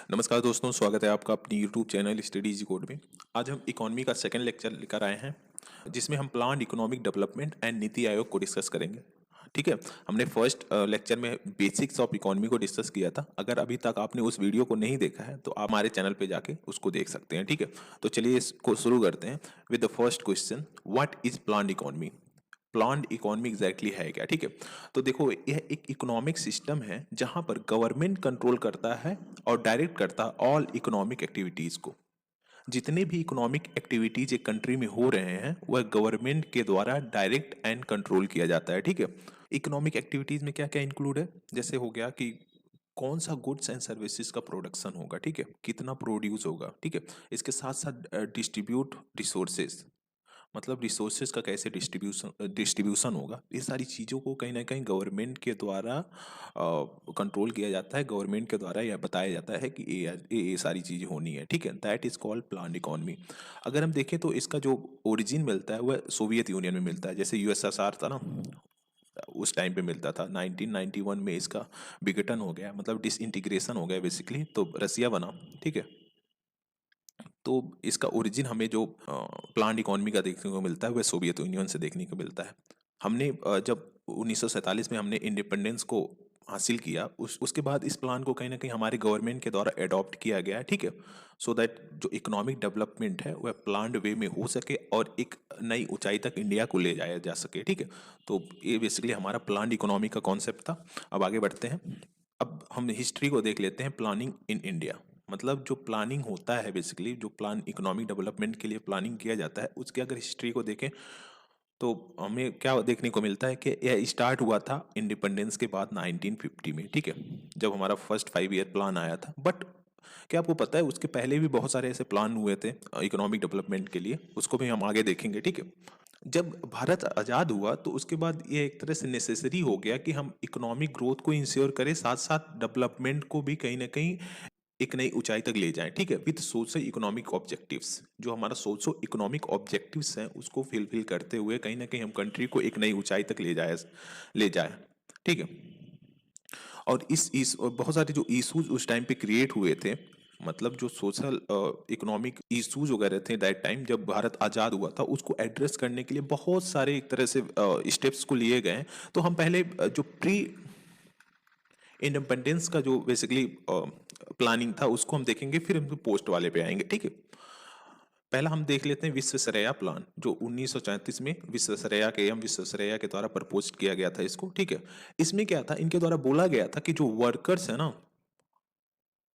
नमस्कार दोस्तों, स्वागत है आपका अपनी YouTube channel study easy code में। आज हम इकोनॉमी का सेकंड लेक्चर लेकर आए हैं, जिसमें हम planned economic development and NITI Aayog को डिस्कस करेंगे। ठीक है। हमने फर्स्ट लेक्चर में बेसिक्स ऑफ इकोनॉमी को डिस्कस किया था। अगर अभी तक आपने उस वीडियो को नहीं देखा है तो आप हमारे चैनल पे जाके उसको देख सकते हैं। ठीक है। तो चलिए इसको शुरू करते हैं with the first question, what is planned economy. Planned economy exactly है क्या। ठीक है। तो देखो, यह एक इकोनॉमिक सिस्टम है जहां पर गवर्नमेंट कंट्रोल करता है और डायरेक्ट करता है ऑल इकोनॉमिक एक्टिविटीज को। जितने भी इकोनॉमिक एक्टिविटीज एक कंट्री में हो रहे हैं वह गवर्नमेंट के द्वारा डायरेक्ट एंड कंट्रोल किया जाता है। ठीक है। इकोनॉमिक एक्टिविटीज में क्या क्या इंक्लूड है, जैसे हो गया कि कौन सा गुड्स एंड सर्विसेज का प्रोडक्शन होगा। ठीक है। कितना प्रोड्यूस होगा। ठीक है। इसके साथ साथ डिस्ट्रीब्यूट रिसोर्सेज, मतलब रिसोर्सेज का कैसे डिस्ट्रीब्यूशन होगा। ये सारी चीज़ों को कहीं ना कहीं गवर्नमेंट के द्वारा कंट्रोल किया जाता है। गवर्नमेंट के द्वारा यह बताया जाता है कि ये सारी चीज़ें होनी है। ठीक है। That is called planned economy. अगर हम देखें तो इसका जो ओरिजिन मिलता है वह सोवियत यूनियन में मिलता है। जैसे यूएसएसआर था ना, उस टाइम पे मिलता था। 1991 में इसका विघटन हो गया, मतलब डिसइंटीग्रेशन हो गया बेसिकली, तो रसिया बना। ठीक है। तो इसका ओरिजिन हमें जो प्लान्ड इकोनॉमी का देखने को मिलता है वह सोवियत यूनियन से देखने को मिलता है। हमने जब 1947 में हमने इंडिपेंडेंस को हासिल किया, उसके बाद इस प्लान को कहीं ना कहीं हमारे गवर्नमेंट के द्वारा अडॉप्ट किया गया है। ठीक है। सो दैट जो इकोनॉमिक डेवलपमेंट है वह प्लान्ड वे में हो सके और एक नई ऊंचाई तक इंडिया को ले जाया जा सके। ठीक है। तो ये बेसिकली हमारा प्लान्ड इकोनॉमी का कॉन्सेप्ट था। अब आगे बढ़ते हैं। अब हम हिस्ट्री को देख लेते हैं, प्लानिंग इन इंडिया। मतलब जो प्लानिंग होता है बेसिकली, जो प्लान इकोनॉमिक डेवलपमेंट के लिए प्लानिंग किया जाता है, उसके अगर हिस्ट्री को देखें तो हमें क्या देखने को मिलता है कि यह स्टार्ट हुआ था इंडिपेंडेंस के बाद 1950 में। ठीक है। जब हमारा फर्स्ट 5 ईयर प्लान आया था। बट क्या आपको पता है उसके पहले भी बहुत सारे ऐसे प्लान हुए थे इकोनॉमिक डेवलपमेंट के लिए, उसको भी हम आगे देखेंगे। ठीक है। जब भारत आज़ाद हुआ तो उसके बाद ये एक तरह से नेसेसरी हो गया कि हम इकोनॉमिक ग्रोथ को इंश्योर करें, साथ साथ डेवलपमेंट को भी कहीं ना कहीं एक नई ऊंचाई तक ले जाएं। ठीक है। विद सोशल इकोनॉमिक ऑब्जेक्टिव्स, जो हमारा सोशो इकोनॉमिक ऑब्जेक्टिव्स हैं उसको फिलफिल करते हुए कहीं ना कहीं हम कंट्री को एक नई ऊंचाई तक ले जाए। ठीक है। और इस और बहुत सारे जो इश्यूज उस टाइम पे क्रिएट हुए थे, मतलब जो सोशल इकोनॉमिक इश्यूज वगैरह थे दैट टाइम जब भारत आज़ाद हुआ था, उसको एड्रेस करने के लिए बहुत सारे एक तरह से स्टेप्स को लिए गए हैं। तो हम पहले जो प्री इंडिपेंडेंस का जो बेसिकली प्लानिंग था उसको हम देखेंगे, फिर हम पोस्ट वाले पे आएंगे। ठीक है। पहला हम देख लेते हैं विश्वेश्वरैया प्लान, जो 1934 में विश्वेश्वरैया के एम विश्वेश्वरैया के द्वारा प्रपोज किया गया था इसको। ठीक है। इसमें क्या था, इनके द्वारा बोला गया था कि जो वर्कर्स है ना,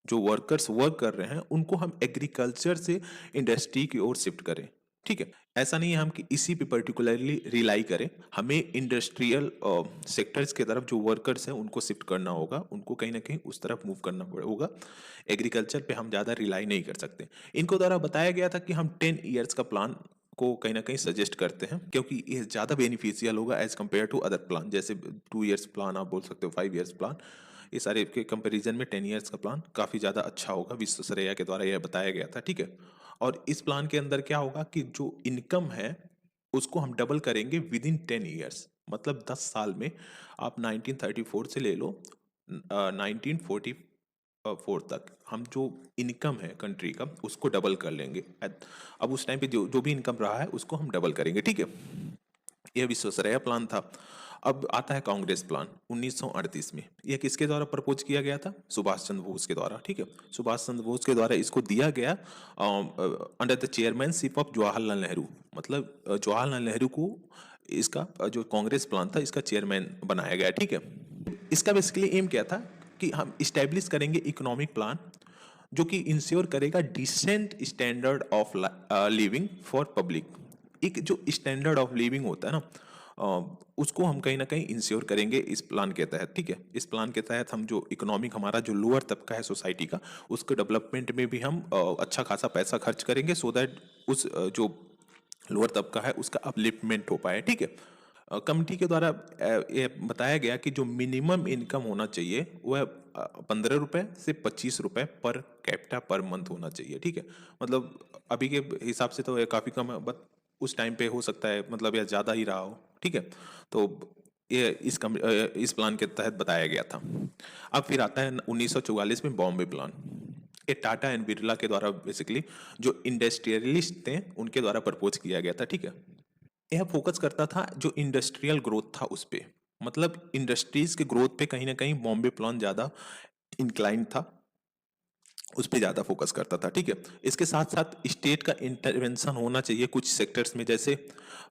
जो वर्कर्स वर्क कर रहे हैं उनको हम एग्रीकल्चर से इंडस्ट्री की ओर शिफ्ट करें। ठीक है। ऐसा नहीं है हम कि इसी पे पर्टिकुलरली रिलाई करें, हमें इंडस्ट्रियल सेक्टर्स की तरफ जो वर्कर्स हैं उनको शिफ्ट करना होगा, उनको कहीं ना कहीं उस तरफ मूव करना होगा। एग्रीकल्चर पे हम ज़्यादा रिलाई नहीं कर सकते। इनको द्वारा बताया गया था कि हम 10 ईयर्स का प्लान को कहीं ना कहीं सजेस्ट करते हैं, क्योंकि ये ज़्यादा बेनिफिशियल होगा as compare to other plan, जैसे 2 ईयर्स प्लान आप बोल सकते हो, 5 ईयर्स प्लान। ये सारे के कंपैरिजन में 10 ईयर्स का प्लान काफ़ी ज़्यादा अच्छा होगा, विश्वेश्वरैया के द्वारा यह बताया गया था। ठीक है। और इस प्लान के अंदर क्या होगा कि जो इनकम है उसको हम डबल करेंगे विद इन 10 ईयर्स, मतलब 10 साल में। आप 1934 से ले लो 1944 तक हम जो इनकम है कंट्री का उसको डबल कर लेंगे। अब उस टाइम पे जो जो भी इनकम रहा है उसको हम डबल करेंगे। ठीक है। यह विश्वेश्वरैया प्लान था। अब आता है कांग्रेस प्लान 1938 में। यह किसके द्वारा प्रपोज किया गया था, सुभाष चंद्र बोस के द्वारा। ठीक है। सुभाष चंद्र बोस के द्वारा इसको दिया गया under the chairmanship of Jawaharlal Nehru. मतलब जवाहरलाल नेहरू को इसका जो कांग्रेस प्लान था इसका चेयरमैन बनाया गया। ठीक है। इसका बेसिकली एम क्या था कि हम इस्टेब्लिश करेंगे इकोनॉमिक प्लान जो कि इंश्योर करेगा decent standard of living for public. एक जो स्टैंडर्ड ऑफ लिविंग होता है ना, उसको हम कहीं ना कहीं इंश्योर करेंगे इस प्लान के तहत। ठीक है। इस प्लान के तहत हम जो इकोनॉमिक हमारा जो लोअर तबका है सोसाइटी का, उसके डेवलपमेंट में भी हम अच्छा खासा पैसा खर्च करेंगे, सो दैट उस जो लोअर तबका है उसका अपलिफ्टमेंट हो पाए। ठीक है। कमिटी के द्वारा ये बताया गया कि जो मिनिमम इनकम होना चाहिए वह 15 रुपए से 25 रुपए पर कैपिटा पर मंथ होना चाहिए। ठीक है। मतलब अभी के हिसाब से तो ये काफ़ी कम है, बट उस टाइम पे हो सकता है मतलब यह ज़्यादा ही रहा हो। ठीक है। तो ये इस प्लान के तहत बताया गया था। अब फिर आता है 1944 में बॉम्बे प्लान। ये टाटा एंड बिरला के द्वारा बेसिकली जो इंडस्ट्रियलिस्ट थे उनके द्वारा प्रपोज किया गया था, ठीक है। यह फोकस करता था जो इंडस्ट्रियल ग्रोथ था उस पे, मतलब इंडस्ट्रीज के ग्रोथ पे कहीं ना कहीं बॉम्बे प्लान ज़्यादा इंक्लाइंड था, उस पर ज़्यादा फोकस करता था, ठीक है। इसके साथ साथ स्टेट का इंटरवेंशन होना चाहिए कुछ सेक्टर्स में, जैसे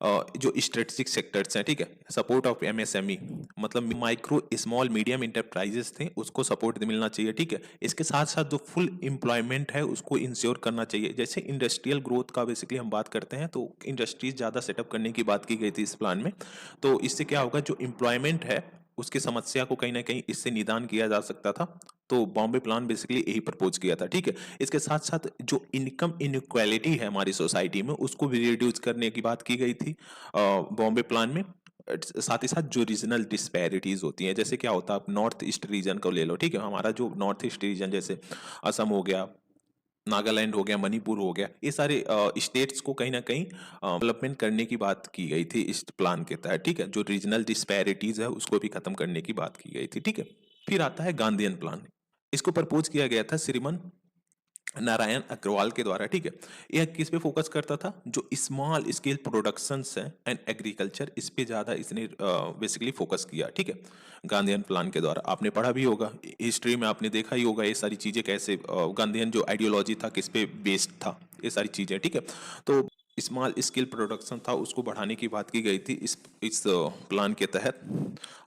जो स्ट्रेटेजिक सेक्टर्स हैं, ठीक है। सपोर्ट ऑफ एमएसएमई, मतलब माइक्रो स्मॉल मीडियम इंटरप्राइजेस थे उसको सपोर्ट मिलना चाहिए, ठीक है। इसके साथ साथ जो फुल एम्प्लॉयमेंट है उसको इंश्योर करना चाहिए। जैसे इंडस्ट्रियल ग्रोथ का बेसिकली हम बात करते हैं तो इंडस्ट्रीज ज़्यादा सेटअप करने की बात की गई थी इस प्लान में। तो इससे क्या होगा, जो एम्प्लॉयमेंट है उसकी समस्या को कहीं ना कहीं इससे निदान किया जा सकता था। तो बॉम्बे प्लान बेसिकली यही प्रपोज किया था, ठीक है। इसके साथ साथ जो इनकम इनक्वालिटी है हमारी सोसाइटी में उसको भी रिड्यूस करने की बात की गई थी बॉम्बे प्लान में। साथ ही साथ जो रीजनल डिस्पैरिटीज होती हैं, जैसे क्या होता है, आप नॉर्थ ईस्ट रीजन को ले लो, ठीक है। हमारा जो नॉर्थ ईस्ट रीजन जैसे असम हो गया, नागालैंड हो गया, मणिपुर हो गया, ये सारे स्टेट्स को कहीं ना कहीं डेवलपमेंट करने की बात की गई थी इस प्लान के तहत, ठीक है। जो रीजनल डिस्पैरिटीज है उसको भी खत्म करने की बात की गई थी, ठीक है। फिर आता है गांधीयन प्लान। इसको प्रपोज किया गया था श्रीमन नारायण अग्रवाल के द्वारा, ठीक है। यह किस पे फोकस करता था, जो स्मॉल स्केल प्रोडक्शंस हैं एंड एग्रीकल्चर, इस पे ज्यादा इसने बेसिकली फोकस किया, ठीक है। गांधीयन प्लान के द्वारा आपने पढ़ा भी होगा हिस्ट्री में, आपने देखा ही होगा ये सारी चीजें कैसे गांधीयन जो आइडियोलॉजी था किस पे बेस्ड था, ये सारी चीजें, ठीक है। तो स्मॉल स्केल प्रोडक्शन था उसको बढ़ाने की बात की गई थी इस प्लान के तहत।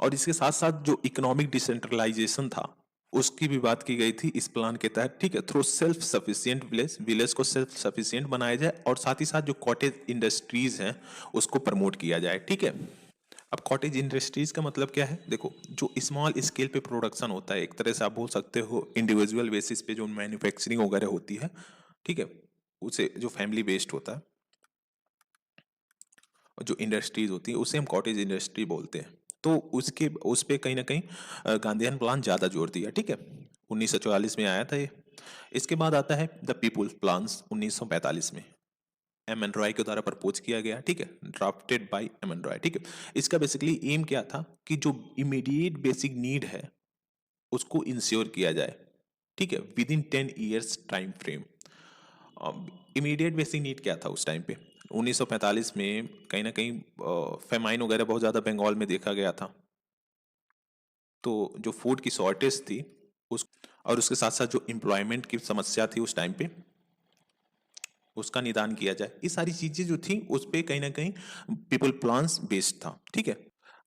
और इसके साथ साथ जो इकोनॉमिक डिसेंट्रलाइजेशन था उसकी भी बात की गई थी इस प्लान के तहत, ठीक है। थ्रू सेल्फ सफिशिएंट विलेज को सेल्फ सफिशिएंट बनाया जाए और साथ ही साथ जो कॉटेज इंडस्ट्रीज हैं उसको प्रमोट किया जाए, ठीक है। अब कॉटेज इंडस्ट्रीज का मतलब क्या है, देखो जो स्मॉल स्केल पे प्रोडक्शन होता है, एक तरह से आप बोल सकते हो इंडिविजुअल बेसिस पे जो मैन्युफैक्चरिंग वगैरह होती है, ठीक है, उसे जो फैमिली बेस्ड होता है, और जो इंडस्ट्रीज होती है उसे हम कॉटेज इंडस्ट्री बोलते हैं। तो उसके उस पे कहीं ना कहीं गांधीयन प्लान ज़्यादा जोर दिया, ठीक है। 1944 में आया था ये। इसके बाद आता है द पीपुल्स प्लान्स 1945 में, एम एन रॉय के द्वारा प्रपोज किया गया, ठीक है, drafted by M N Roy, ठीक है। इसका बेसिकली एम क्या था कि जो इमीडिएट बेसिक नीड है उसको इंश्योर किया जाए, ठीक है, with in 10 years time frame. Immediate basic need क्या था उस टाइम पे, 1945 में कहीं ना कहीं फेमाइन वगैरह बहुत ज़्यादा बंगाल में देखा गया था। तो जो फूड की शॉर्टेज थी उस और उसके साथ साथ जो एम्प्लॉयमेंट की समस्या थी उस टाइम पे उसका निदान किया जाए, ये सारी चीज़ें जो थी उस पे कहीं ना कहीं पीपल प्लान्स बेस्ड था, ठीक है।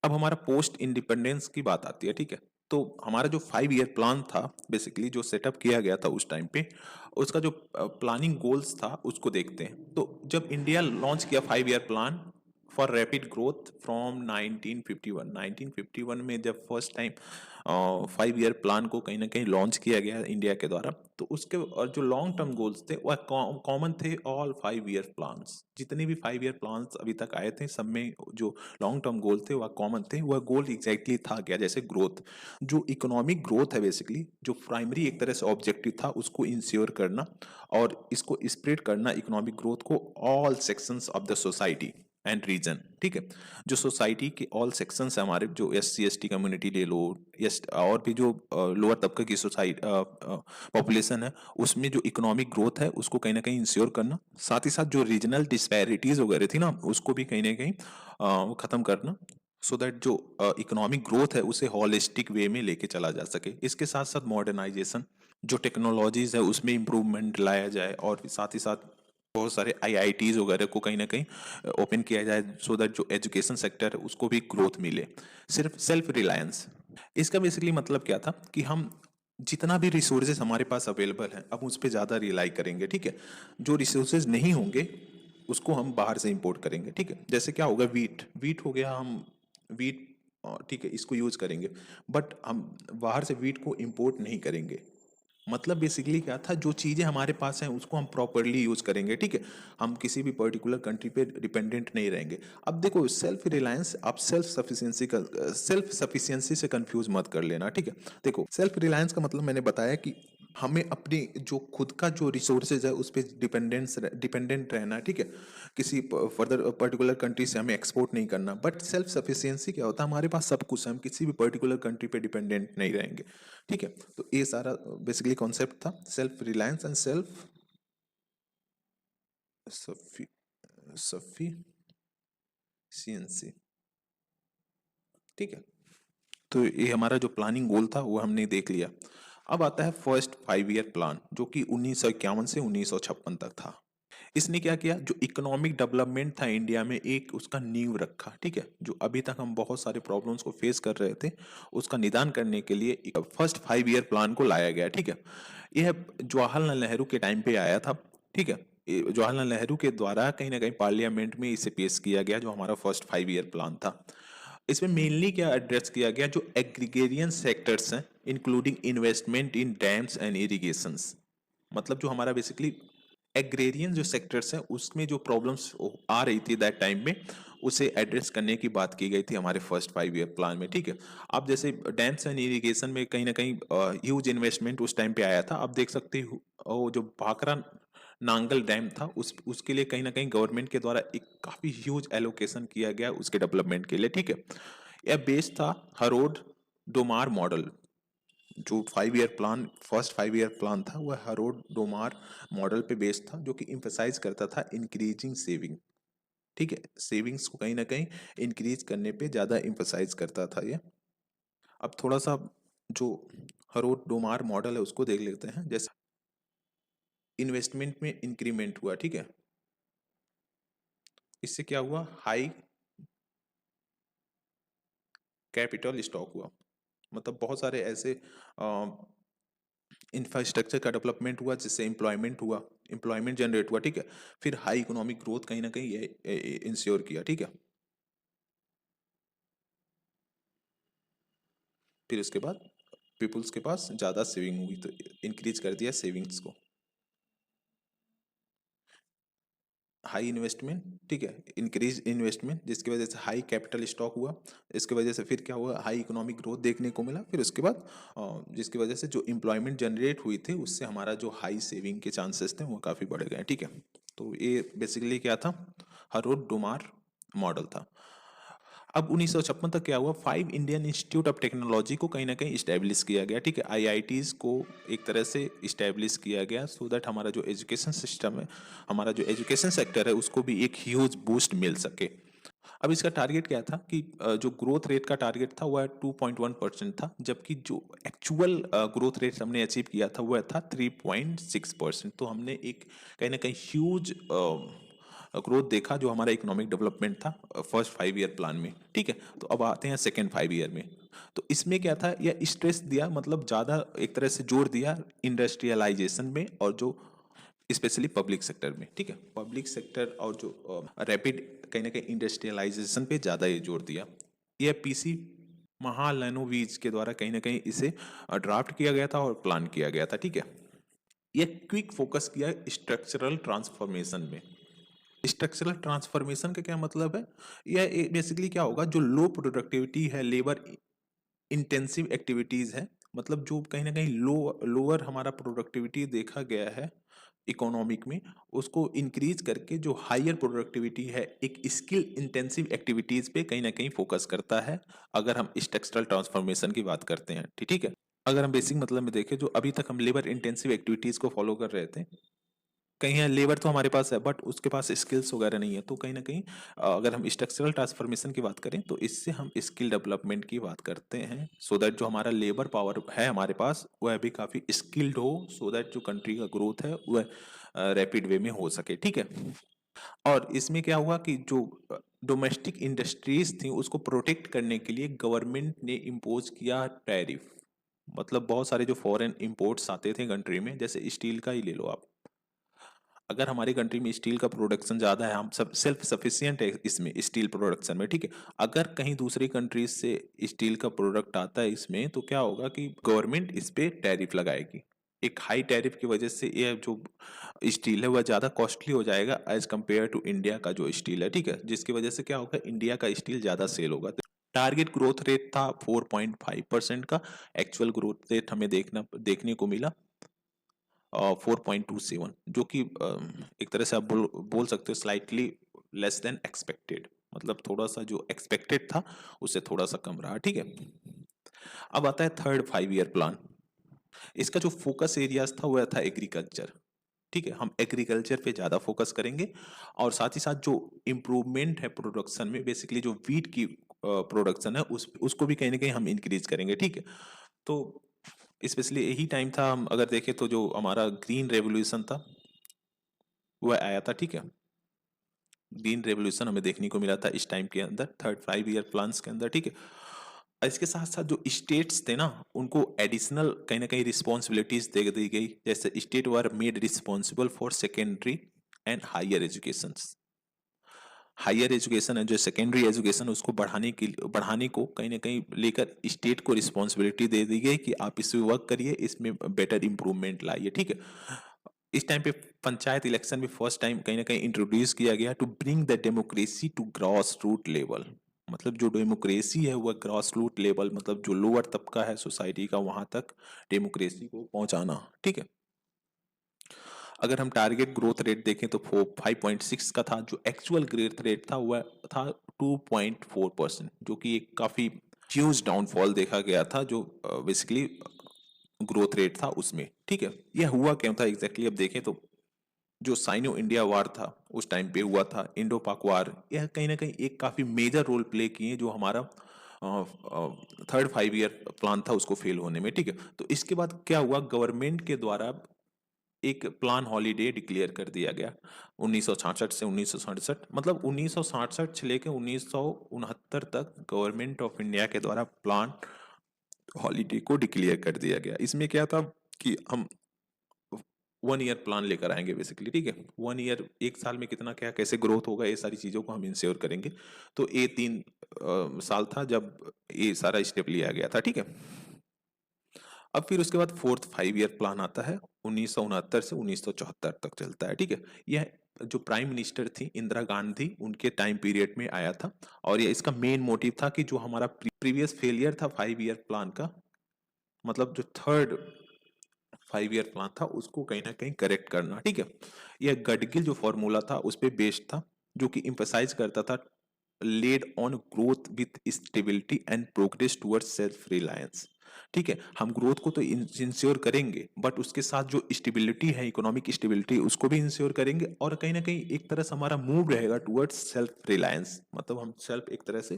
अब हमारा पोस्ट इंडिपेंडेंस की बात आती है, ठीक है। तो हमारा जो 5 ईयर प्लान था बेसिकली जो सेटअप किया गया था उस टाइम पे, उसका जो प्लानिंग गोल्स था उसको देखते हैं। तो जब इंडिया लॉन्च किया 5 year plan for rapid growth from 1951 में जब फर्स्ट टाइम 5 ईयर प्लान को कहीं ना कहीं लॉन्च किया गया इंडिया के द्वारा, तो उसके और जो लॉन्ग टर्म गोल्स थे वह कॉमन थे ऑल 5 ईयर प्लान्स। जितने भी 5 ईयर प्लान्स अभी तक आए थे सब में जो लॉन्ग टर्म गोल थे वह कॉमन थे। वह गोल एग्जैक्टली था क्या, जैसे ग्रोथ, जो इकोनॉमिक ग्रोथ है बेसिकली जो प्राइमरी एक तरह से ऑब्जेक्टिव था उसको इंश्योर करना और इसको स्प्रेड करना इकोनॉमिक ग्रोथ को all sections of the society and region, ठीक है। जो सोसाइटी के ऑल सेक्शंस है हमारे, जो SC ST कम्युनिटी ले लो, यस, और भी जो लोअर तबके की सोसाइटी पॉपुलेशन है उसमें जो इकोनॉमिक ग्रोथ है उसको कहीं ना कहीं इंश्योर करना, साथ ही साथ जो रीजनल डिस्पैरिटीज वगैरह थी ना उसको भी कहीं ना कहीं खत्म करना, सो दैट जो इकोनॉमिक ग्रोथ है उसे हॉलिस्टिक वे में लेके चला जा सके। इसके साथ साथ मॉडर्नाइजेशन, जो टेक्नोलॉजीज है उसमें इम्प्रूवमेंट लाया जाए और साथ ही साथ बहुत सारे IITs वगैरह को कहीं ना कहीं ओपन किया जाए, सो दैट जो एजुकेशन सेक्टर है उसको भी ग्रोथ मिले। सिर्फ सेल्फ रिलायंस, इसका बेसिकली मतलब क्या था कि हम जितना भी रिसोर्सेज हमारे पास अवेलेबल है अब उस पर ज़्यादा रिलाई करेंगे, ठीक है। जो रिसोर्सेज नहीं होंगे उसको हम बाहर से इंपोर्ट करेंगे, ठीक है। जैसे क्या होगा, वीट वीट हो गया, हम वीट, ठीक है, इसको यूज करेंगे, बट हम बाहर से वीट को इंपोर्ट नहीं करेंगे। मतलब बेसिकली क्या था, जो चीज़ें हमारे पास हैं उसको हम प्रॉपरली यूज करेंगे, ठीक है। हम किसी भी पर्टिकुलर कंट्री पे डिपेंडेंट नहीं रहेंगे। अब देखो सेल्फ रिलायंस, आप सेल्फ सफिशिएंसी से कंफ्यूज मत कर लेना, ठीक है। देखो सेल्फ रिलायंस का मतलब मैंने बताया कि हमें अपनी जो खुद का जो रिसोर्सेज है उस पर डिपेंडेंट रहना है, ठीक है। किसी फर्दर पर्टिकुलर कंट्री से हमें एक्सपोर्ट नहीं करना। बट सेल्फ सफिशिएंसी क्या होता है, हमारे पास सब कुछ है, हम किसी भी पर्टिकुलर कंट्री पे डिपेंडेंट नहीं रहेंगे, ठीक है। तो ये सारा बेसिकली कॉन्सेप्ट था self reliance and self sufficiency, ठीक है। तो ये हमारा जो प्लानिंग गोल था वो हमने देख लिया। अब आता है फर्स्ट 5 ईयर प्लान, जो कि 1951 से 1956 तक था। इसने क्या किया, जो इकोनॉमिक डेवलपमेंट था इंडिया में, एक उसका नींव रखा, ठीक है। जो अभी तक हम बहुत सारे प्रॉब्लम्स को फेस कर रहे थे, उसका निदान करने के लिए फर्स्ट 5 ईयर प्लान को लाया गया, ठीक है। यह जवाहरलाल नेहरू के टाइम पे आया था, ठीक है। ये जवाहरलाल नेहरू के द्वारा कहीं ना कहीं पार्लियामेंट में इसे पेश किया गया, जो हमारा फर्स्ट 5 ईयर प्लान था। इसमें मेनली क्या एड्रेस किया गया, जो एग्रीगेरियन सेक्टर्स हैं, including investment in dams and irrigations. मतलब जो हमारा बेसिकली एग्रेरियन जो सेक्टर्स हैं, उसमें जो प्रॉब्लम्स आ रही थी दैट टाइम में, उसे एड्रेस करने की बात की गई थी हमारे फर्स्ट 5 ईयर प्लान में, ठीक है। आप जैसे डैम्स एंड इरिगेशन में कहीं ना कहीं ह्यूज इन्वेस्टमेंट उस टाइम पे आया था। आप देख सकते हो वो जो भाखरा नांगल डैम था, उसके लिए कहीं ना कहीं गवर्नमेंट के द्वारा एक काफी ह्यूज एलोकेशन किया गया उसके डेवलपमेंट के लिए, ठीक है। यह बेस्ड था हरोड डोमार मॉडल। जो 5 year plan, first 5 year plan था, वह हरोड डोमार मॉडल पे बेस्ड था, जो कि इम्फेसाइज करता था इंक्रीजिंग सेविंग, ठीक है। सेविंग्स को कहीं ना कहीं इंक्रीज करने पे ज्यादा इम्फेसाइज करता था ये। अब थोड़ा सा जो हरोड डोमार मॉडल है उसको देख लेते हैं। जैसे इन्वेस्टमेंट में इंक्रीमेंट हुआ, ठीक है। इससे क्या हुआ, हाई कैपिटल स्टॉक हुआ। मतलब बहुत सारे ऐसे इंफ्रास्ट्रक्चर का डेवलपमेंट हुआ, जिससे एम्प्लॉयमेंट हुआ, एम्प्लॉयमेंट जनरेट हुआ, ठीक है। फिर हाई इकोनॉमिक ग्रोथ कहीं ना कहीं ये इंश्योर किया, ठीक है। फिर उसके बाद पीपुल्स के पास ज़्यादा सेविंग हुई, तो इंक्रीज कर दिया सेविंग्स को। हाई इन्वेस्टमेंट, ठीक है, इंक्रीज इन्वेस्टमेंट, जिसकी वजह से हाई कैपिटल स्टॉक हुआ। इसकी वजह से फिर क्या हुआ, हाई इकोनॉमिक ग्रोथ देखने को मिला। फिर उसके बाद जिसकी वजह से जो एम्प्लॉयमेंट जनरेट हुई थी, उससे हमारा जो हाई सेविंग के चांसेस थे वो काफ़ी बढ़ गए, ठीक है। तो ये बेसिकली क्या था, हरोड डोमार मॉडल था। अब 1956 तक क्या हुआ, 5 इंडियन इंस्टीट्यूट ऑफ टेक्नोलॉजी को कहीं ना कहीं इस्टेब्लिश किया गया, ठीक है। आईआईटीज को एक तरह से इस्टेब्लिश किया गया, सो दैट हमारा जो एजुकेशन सिस्टम है, हमारा जो एजुकेशन सेक्टर है, उसको भी एक ह्यूज बूस्ट मिल सके। अब इसका टारगेट क्या था कि जो ग्रोथ रेट का टारगेट था वह 2.1% था, जबकि जो एक्चुअल ग्रोथ रेट हमने अचीव किया था वह था 3.6%। तो हमने एक कहीं ना कहीं ह्यूज ग्रोथ देखा, जो हमारा इकोनॉमिक डेवलपमेंट था फर्स्ट 5 ईयर प्लान में, ठीक है। तो अब आते हैं सेकेंड 5 ईयर में। तो इसमें क्या था, यह स्ट्रेस दिया, मतलब ज़्यादा एक तरह से जोर दिया इंडस्ट्रियलाइजेशन में, और जो स्पेशली पब्लिक सेक्टर में, ठीक है। पब्लिक सेक्टर और जो रैपिड कहीं ना कहीं इंडस्ट्रियलाइजेशन पे ज़्यादा ये जोर दिया। यह पीसी महालनोविच के द्वारा कहीं ना कहीं इसे ड्राफ्ट किया गया था और प्लान किया गया था, ठीक है। यह क्विक फोकस किया स्ट्रक्चरल ट्रांसफॉर्मेशन में। स्ट्रक्चरल ट्रांसफॉर्मेशन का क्या मतलब है, यह बेसिकली क्या होगा, जो लो प्रोडक्टिविटी है, लेबर इंटेंसिव एक्टिविटीज है, मतलब जो कहीं ना कहीं लोअर हमारा प्रोडक्टिविटी देखा गया है इकोनॉमिक में, उसको इंक्रीज करके जो हायर प्रोडक्टिविटी है, एक स्किल इंटेंसिव एक्टिविटीज पे कहीं ना कहीं फोकस करता है, अगर हम स्ट्रक्चरल ट्रांसफॉर्मेशन की बात करते हैं, ठीक है। अगर हम बेसिक मतलब में देखें, जो अभी तक हम लेबर इंटेंसिव एक्टिविटीज को फॉलो कर रहे थे, कहीं है लेबर तो हमारे पास है, बट उसके पास स्किल्स वगैरह नहीं है, तो कहीं ना कहीं अगर हम स्ट्रक्चरल ट्रांसफॉर्मेशन की बात करें, तो इससे हम स्किल डेवलपमेंट की बात करते हैं, सो दैट जो हमारा लेबर पावर है हमारे पास, वह भी काफ़ी स्किल्ड हो, सो दैट जो कंट्री का ग्रोथ है वह रैपिड वे में हो सके, ठीक है। और इसमें क्या हुआ कि जो डोमेस्टिक इंडस्ट्रीज थी, उसको प्रोटेक्ट करने के लिए गवर्नमेंट ने इम्पोज किया टैरिफ। मतलब बहुत सारे जो फॉरेन इंपोर्ट्स आते थे कंट्री में, जैसे स्टील का ही ले लो आप। अगर हमारी कंट्री में स्टील का प्रोडक्शन ज़्यादा है, हम सब सेल्फ सफिशिएंट है इसमें स्टील प्रोडक्शन में, ठीक है। अगर कहीं दूसरी कंट्रीज से स्टील का प्रोडक्ट आता है इसमें, तो क्या होगा कि गवर्नमेंट इस पे टैरिफ लगाएगी। एक हाई टैरिफ की वजह से ये जो स्टील है वह ज़्यादा कॉस्टली हो जाएगा एज कंपेयर टू इंडिया का जो स्टील है, ठीक है। जिसकी वजह से क्या होगा, इंडिया का स्टील ज़्यादा सेल होगा। टारगेट ग्रोथ रेट था 4.5% का, एक्चुअल ग्रोथ रेट हमें देखने को मिला 4.27, जो कि एक तरह से आप बोल सकते हो स्लाइटली लेस देन एक्सपेक्टेड, मतलब थोड़ा सा जो एक्सपेक्टेड था उससे थोड़ा सा कम रहा। ठीक है, अब आता है थर्ड 5 ईयर प्लान। इसका जो फोकस एरियाज था वह था एग्रीकल्चर। ठीक है, हम एग्रीकल्चर पे ज़्यादा फोकस करेंगे और साथ ही साथ जो इम्प्रूवमेंट है प्रोडक्शन में, बेसिकली जो वीट की प्रोडक्शन है उसको भी कहीं ना कहीं हम इंक्रीज करेंगे। ठीक है, तो स्पेशली यही टाइम था, हम अगर देखें तो जो हमारा ग्रीन रेवोल्यूशन था वह आया था। ठीक है, ग्रीन रेवोल्यूशन हमें देखने को मिला था इस टाइम के अंदर, थर्ड 5 ईयर प्लान्स के अंदर। ठीक है, इसके साथ साथ जो स्टेट्स थे ना उनको एडिशनल कहीं ना कहीं रिस्पॉन्सिबिलिटीज दे दी गई, जैसे state were made responsible for secondary and higher education. Higher education है जो सेकेंडरी एजुकेशन, उसको बढ़ाने को कहीं ना कहीं लेकर स्टेट को रिस्पॉन्सिबिलिटी दे दी गई कि आप इस पे वर्क करिए, इसमें बेटर इंप्रूवमेंट लाइए। ठीक है, इस टाइम पे पंचायत इलेक्शन भी फर्स्ट टाइम कहीं ना कहीं इंट्रोड्यूस किया गया to bring the democracy to grass root level. मतलब जो डेमोक्रेसी है वह ग्रॉस रूट लेवल, मतलब जो लोअर तबका है सोसाइटी का वहां तक डेमोक्रेसी को पहुंचाना। ठीक है, अगर हम टारगेट ग्रोथ रेट देखें तो 5.6 का था, जो एक्चुअल ग्रोथ रेट था वह था 2.4%, जो कि एक काफी ह्यूज डाउनफॉल देखा गया था जो बेसिकली ग्रोथ रेट था उसमें। ठीक है, यह हुआ क्यों था एग्जैक्टली, अब देखें तो जो साइनो इंडिया वार था उस टाइम पे हुआ था, इंडो पाक वार, यह कहीं ना कहीं एक काफी मेजर रोल प्ले किए जो हमारा थर्ड 5 ईयर प्लान था उसको फेल होने में। ठीक है, तो इसके बाद क्या हुआ, गवर्नमेंट के द्वारा एक प्लान हॉलीडे डिक्लेयर कर दिया गया 1966 से 1967, मतलब 1967 से लेकर 1969 तक गवर्नमेंट ऑफ इंडिया के द्वारा प्लान हॉलीडे को डिक्लेयर कर दिया गया। इसमें क्या था कि हम 1 ईयर प्लान लेकर आएंगे बेसिकली। ठीक है, 1 ईयर, एक साल में कितना क्या कैसे ग्रोथ होगा ये सारी चीज़ों को हम इंश्योर करेंगे। तो ये 3 साल था जब ये सारा स्टेप लिया गया था। ठीक है, अब फिर उसके बाद फोर्थ 5 ईयर प्लान आता है 1969 से 1974 तक चलता है। ठीक है, यह जो प्राइम मिनिस्टर थी इंदिरा गांधी उनके टाइम पीरियड में आया था, और ये इसका मेन मोटिव था कि जो हमारा प्रीवियस फेलियर था 5 ईयर प्लान का, मतलब जो थर्ड 5 ईयर प्लान था उसको कहीं ना कहीं करेक्ट करना। ठीक है, यह गडगिल जो फॉर्मूला था उस पर बेस्ड था, जो कि इम्फेसाइज करता था laid on growth with stability and progress towards self reliance. ठीक है, हम ग्रोथ को तो इंश्योर करेंगे, बट उसके साथ जो स्टेबिलिटी है, इकोनॉमिक स्टेबिलिटी, उसको भी इंश्योर करेंगे, और कहीं ना कहीं एक तरह से हमारा मूव रहेगा टुवर्ड्स सेल्फ रिलायंस, मतलब हम सेल्फ एक तरह से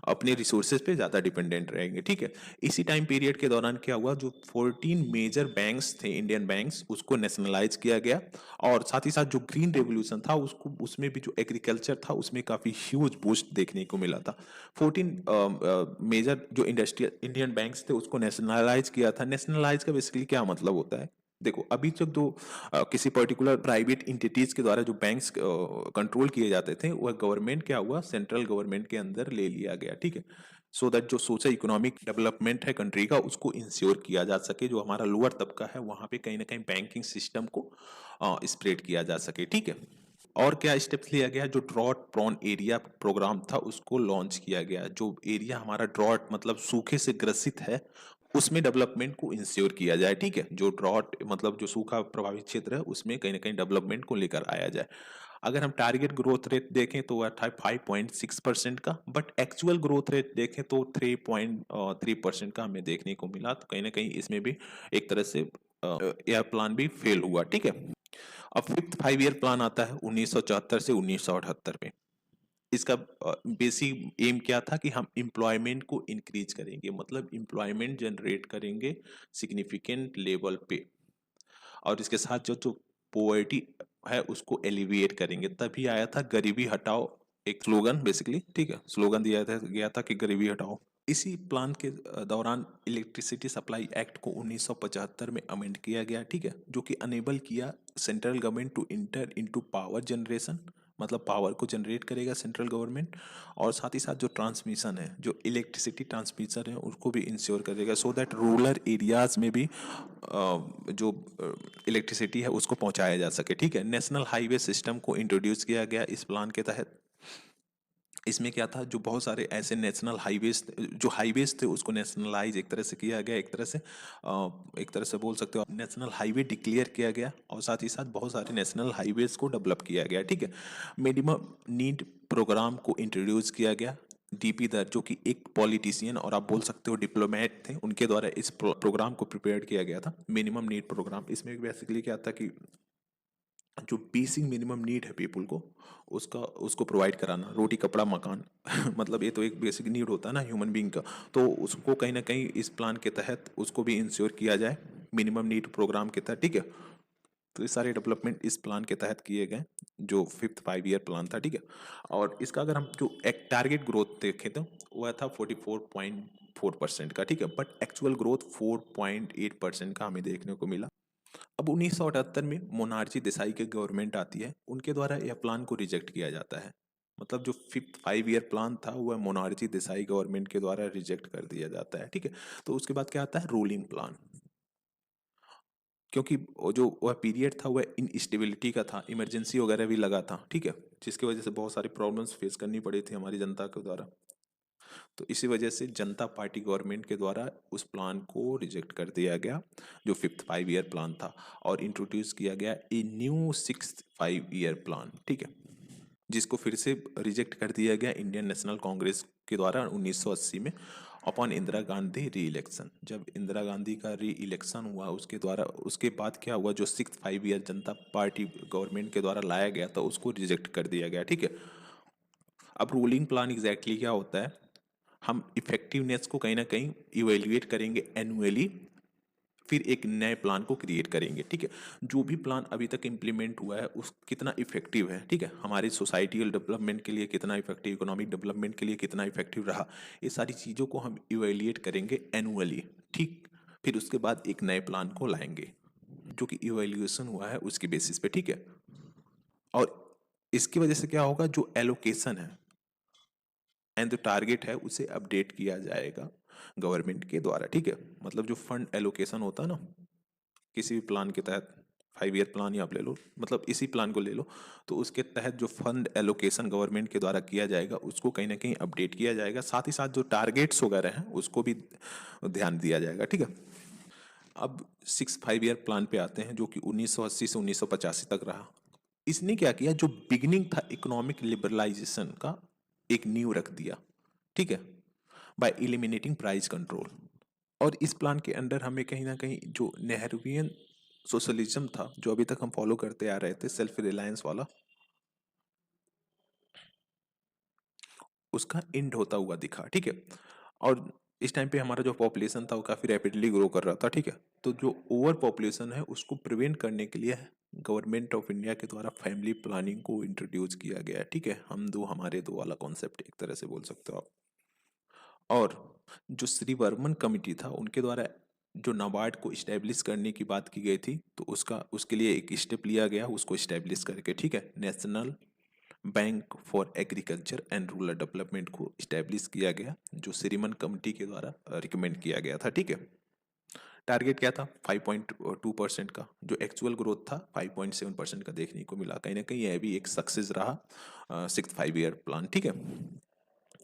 अपने रिसोर्सेज पे ज्यादा डिपेंडेंट रहेंगे। ठीक है, इसी टाइम पीरियड के दौरान क्या हुआ, जो 14 मेजर बैंक्स थे इंडियन बैंक्स उसको नेशनलाइज किया गया, और साथ ही साथ जो ग्रीन रेवोल्यूशन था उसको, उसमें भी जो एग्रीकल्चर था उसमें काफी ह्यूज बूस्ट देखने को मिला था। 14 मेजर जो इंडस्ट्रियल इंडियन बैंक्स थे उसको नेशनलाइज किया था। नेशनलाइज का बेसिकली क्या मतलब होता है, देखो अभी जब जो किसी पर्टिकुलर प्राइवेट इंटिटीज के द्वारा जो बैंक्स कंट्रोल किए जाते थे वह गवर्नमेंट क्या हुआ, सेंट्रल गवर्नमेंट के अंदर ले लिया गया। ठीक है, सो दैट जो सोशल इकोनॉमिक डेवलपमेंट है कंट्री का उसको इंश्योर किया जा सके, जो हमारा लोअर तबका है वहां पे कहीं ना कहीं बैंकिंग सिस्टम को स्प्रेड किया जा सके। ठीक है, और क्या स्टेप्स लिया गया, जो ड्रॉट प्रोन एरिया प्रोग्राम था उसको लॉन्च किया गया, जो एरिया हमारा ड्रॉट मतलब सूखे से ग्रसित है उसमें डेवलपमेंट को इंश्योर किया जाए। ठीक है, जो ड्रॉट मतलब जो सूखा प्रभावित क्षेत्र है उसमें कहीं ना कहीं डेवलपमेंट को लेकर आया जाए। अगर हम टारगेट ग्रोथ रेट देखें तो वह था 5.6% का, बट एक्चुअल ग्रोथ रेट देखें तो 3.3% का हमें देखने को मिला, तो कहीं ना कहीं इसमें भी एक तरह से यह प्लान भी फेल हुआ। ठीक है, अब फिफ्थ 5 ईयर प्लान आता है 1974 से 1978 में। इसका बेसिक एम क्या था कि हम एम्प्लॉयमेंट को इंक्रीज करेंगे, मतलब एम्प्लॉयमेंट जनरेट करेंगे सिग्निफिकेंट लेवल पे, और इसके साथ जो जो पोवर्टी है उसको एलिविएट करेंगे। तभी आया था गरीबी हटाओ, एक स्लोगन बेसिकली। ठीक है, स्लोगन दिया था गया था कि गरीबी हटाओ। इसी प्लान के दौरान इलेक्ट्रिसिटी सप्लाई एक्ट को 1975 में अमेंड किया गया। ठीक है, जो कि अनेबल किया central government to enter into power generation, मतलब पावर को जनरेट करेगा सेंट्रल गवर्नमेंट, और साथ ही साथ जो ट्रांसमिशन है, जो इलेक्ट्रिसिटी ट्रांसमिशन है उसको भी इंश्योर करेगा, सो दैट रूरल एरियाज में भी जो इलेक्ट्रिसिटी है उसको पहुंचाया जा सके। ठीक है, नेशनल हाईवे सिस्टम को इंट्रोड्यूस किया गया इस प्लान के तहत। इसमें क्या था, जो बहुत सारे ऐसे नेशनल हाईवेज, जो हाईवेज थे उसको नेशनलाइज एक तरह से किया गया, एक तरह से बोल सकते हो नेशनल हाईवे डिक्लेयर किया गया, और साथ ही साथ बहुत सारे नेशनल हाईवेज को डेवलप किया गया, ठीक है। मिनिमम नीड प्रोग्राम को इंट्रोड्यूस किया गया। डीपी दर जो कि एक पॉलिटिशियन और आप बोल सकते हो डिप्लोमेट थे, उनके द्वारा इस प्रोग्राम को प्रिपेयर किया गया था, मिनिमम नीड प्रोग्राम। इसमें बेसिकली क्या था कि जो बेसिक मिनिमम नीड है पीपल को, उसका उसको प्रोवाइड कराना, रोटी कपड़ा मकान मतलब ये तो एक बेसिक नीड होता है ना ह्यूमन बीइंग का, तो उसको कहीं ना कहीं इस प्लान के तहत उसको भी इंश्योर किया जाए मिनिमम नीड प्रोग्राम के तहत, ठीक है। तो ये सारे डेवलपमेंट इस प्लान के तहत किए गए, जो फिफ्थ 5 ईयर प्लान था, ठीक है। और इसका अगर हम जो एक टारगेट ग्रोथ देखें तो वह था 44.4% का, ठीक है, बट एक्चुअल ग्रोथ 4.8% का हमें देखने को मिला। अब 1978 में मोनार्जी देसाई की गवर्नमेंट आती है, उनके द्वारा यह प्लान को रिजेक्ट किया जाता है। मतलब जो फिफ्थ 5 ईयर प्लान था वह मोनार्जी देसाई गवर्नमेंट के द्वारा रिजेक्ट कर दिया जाता है, ठीक है। तो उसके बाद क्या आता है, रूलिंग प्लान। क्योंकि वो जो वह पीरियड था वह इनस्टेबिलिटी का था, इमरजेंसी वगैरह भी लगा था, ठीक है, जिसकी वजह से बहुत सारी प्रॉब्लम्स फेस करनी पड़ी थी हमारी जनता के द्वारा। तो इसी वजह से जनता पार्टी गवर्नमेंट के द्वारा उस प्लान को रिजेक्ट कर दिया गया, जो फिफ्थ 5 ईयर प्लान था, और इंट्रोड्यूस किया गया a new six 5 year plan, ठीक है, जिसको फिर से रिजेक्ट कर दिया गया इंडियन नेशनल कांग्रेस के द्वारा 1980 में, अपॉन इंदिरा गांधी री इलेक्शन। जब इंदिरा गांधी का री इलेक्शन हुआ उसके द्वारा, उसके बाद क्या हुआ, जो सिक्स 5 ईयर जनता पार्टी गवर्नमेंट के द्वारा लाया गया था उसको रिजेक्ट कर दिया गया, ठीक है। अब रूलिंग प्लान एग्जैक्टली क्या होता है, हम इफेक्टिवनेस को कहीं ना कहीं इवेल्युएट करेंगे एनुअली, फिर एक नए प्लान को क्रिएट करेंगे, ठीक है। जो भी प्लान अभी तक इम्प्लीमेंट हुआ है उस कितना इफेक्टिव है, ठीक है, हमारी सोसाइटियल डेवलपमेंट के लिए कितना इफेक्टिव, इकोनॉमिक डेवलपमेंट के लिए कितना इफेक्टिव रहा, ये सारी चीज़ों को हम इवेल्युएट करेंगे एनुअली, ठीक। फिर उसके बाद एक नए प्लान को लाएंगे जो कि इवेल्युएशन हुआ है उसकी बेसिस पे, ठीक है। और इसकी वजह से क्या होगा, जो एलोकेशन है एंड जो टारगेट है उसे अपडेट किया जाएगा गवर्नमेंट के द्वारा, ठीक है। मतलब जो फंड एलोकेशन होता है ना किसी भी प्लान के तहत, 5 ईयर प्लान ही आप ले लो, मतलब इसी प्लान को ले लो, तो उसके तहत जो फंड एलोकेशन गवर्नमेंट के द्वारा किया जाएगा उसको कहीं ना कहीं अपडेट किया जाएगा, साथ ही साथ जो टारगेट्स वगैरह हैं उसको भी ध्यान दिया जाएगा, ठीक है। अब सिक्स 5 ईयर प्लान पे आते हैं, जो कि 1980 से 1985 तक रहा। इसने क्या किया, जो बिगिनिंग था इकोनॉमिक लिबरलाइजेशन का, एक नींव रख दिया, ठीक है, बाय एलिमिनेटिंग प्राइस कंट्रोल। और इस प्लान के अंडर हमें कहीं ना कहीं जो नेहरूवियन सोशलिज्म था, जो अभी तक हम फॉलो करते आ रहे थे, सेल्फ रिलायंस वाला, उसका एंड होता हुआ दिखा, ठीक है। और इस टाइम पे हमारा जो पॉपुलेशन था वो काफ़ी रैपिडली ग्रो कर रहा था, ठीक है। तो जो ओवर पॉपुलेशन है उसको प्रिवेंट करने के लिए गवर्नमेंट ऑफ इंडिया के द्वारा फैमिली प्लानिंग को इंट्रोड्यूस किया गया, ठीक है, हम दो हमारे दो वाला कॉन्सेप्ट एक तरह से बोल सकते हो आप। और जो श्री वर्मन कमिटी था उनके द्वारा जो नाबार्ड को इस्टेब्लिश करने की बात की गई थी, तो उसका उसके लिए एक स्टेप लिया गया उसको इस्टेब्लिश करके, ठीक है, national bank for agriculture and rural development को इस्टेब्लिश किया गया, जो श्रीमन कमिटी के द्वारा रिकमेंड किया गया था, ठीक है। टारगेट क्या था, 5.2% का, जो एक्चुअल ग्रोथ था 5.7% का देखने को मिला। कहीं ना कहीं यह भी एक सक्सेस रहा सिक्स 5 ईयर प्लान, ठीक है।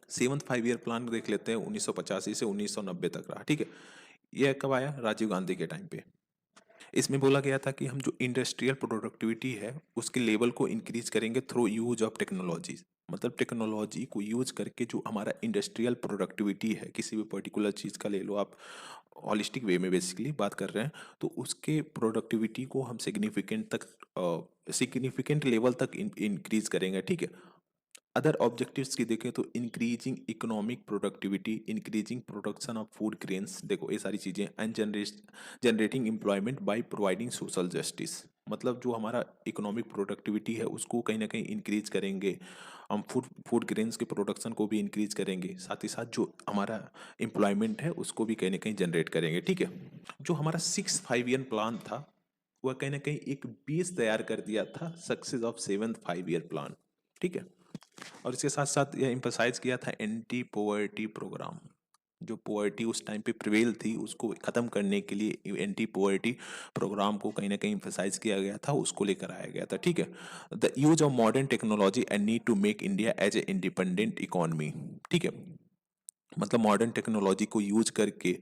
सेवंथ 5 ईयर प्लान देख लेते हैं, 1985 से 1990 तक रहा, ठीक है। यह कब आया, राजीव गांधी के टाइम पे। इसमें बोला गया था कि हम जो इंडस्ट्रियल प्रोडक्टिविटी है उसके लेवल को इंक्रीज करेंगे थ्रू यूज ऑफ टेक्नोलॉजी। मतलब टेक्नोलॉजी को यूज करके जो हमारा इंडस्ट्रियल प्रोडक्टिविटी है, किसी भी पर्टिकुलर चीज़ का ले लो आप, हॉलिस्टिक वे में बेसिकली बात कर रहे हैं, तो उसके प्रोडक्टिविटी को हम सिग्निफिकेंट लेवल तक इंक्रीज करेंगे, ठीक है। अदर ऑब्जेक्टिव्स की देखें तो increasing economic productivity, increasing production of food grains, देखो ये सारी चीज़ें, and generating employment by providing social justice. मतलब जो हमारा इकोनॉमिक प्रोडक्टिविटी है उसको कहीं ना कहीं इंक्रीज करेंगे, हम फूड ग्रेन्स के प्रोडक्शन को भी इंक्रीज करेंगे, साथ ही साथ जो हमारा एम्प्लॉयमेंट है उसको भी कहीं ना कहीं जनरेट करेंगे, ठीक है। जो हमारा सिक्स 5 ईयर प्लान था वह कहीं ना कहीं एक बेस तैयार कर दिया था success of seventh 5 year plan, ठीक है। और इसके साथ साथ यह एम्फसाइज किया था एंटी पॉवर्टी प्रोग्राम, जो पोवर्टी उस टाइम पे प्रिवेल थी उसको ख़त्म करने के लिए एंटी पोवर्टी प्रोग्राम को कहीं ना कहीं एम्फेसाइज किया गया था, उसको लेकर आया गया था। ठीक है, the use of modern technology and need to make India as a independent economy. ठीक है, मतलब मॉडर्न टेक्नोलॉजी को यूज करके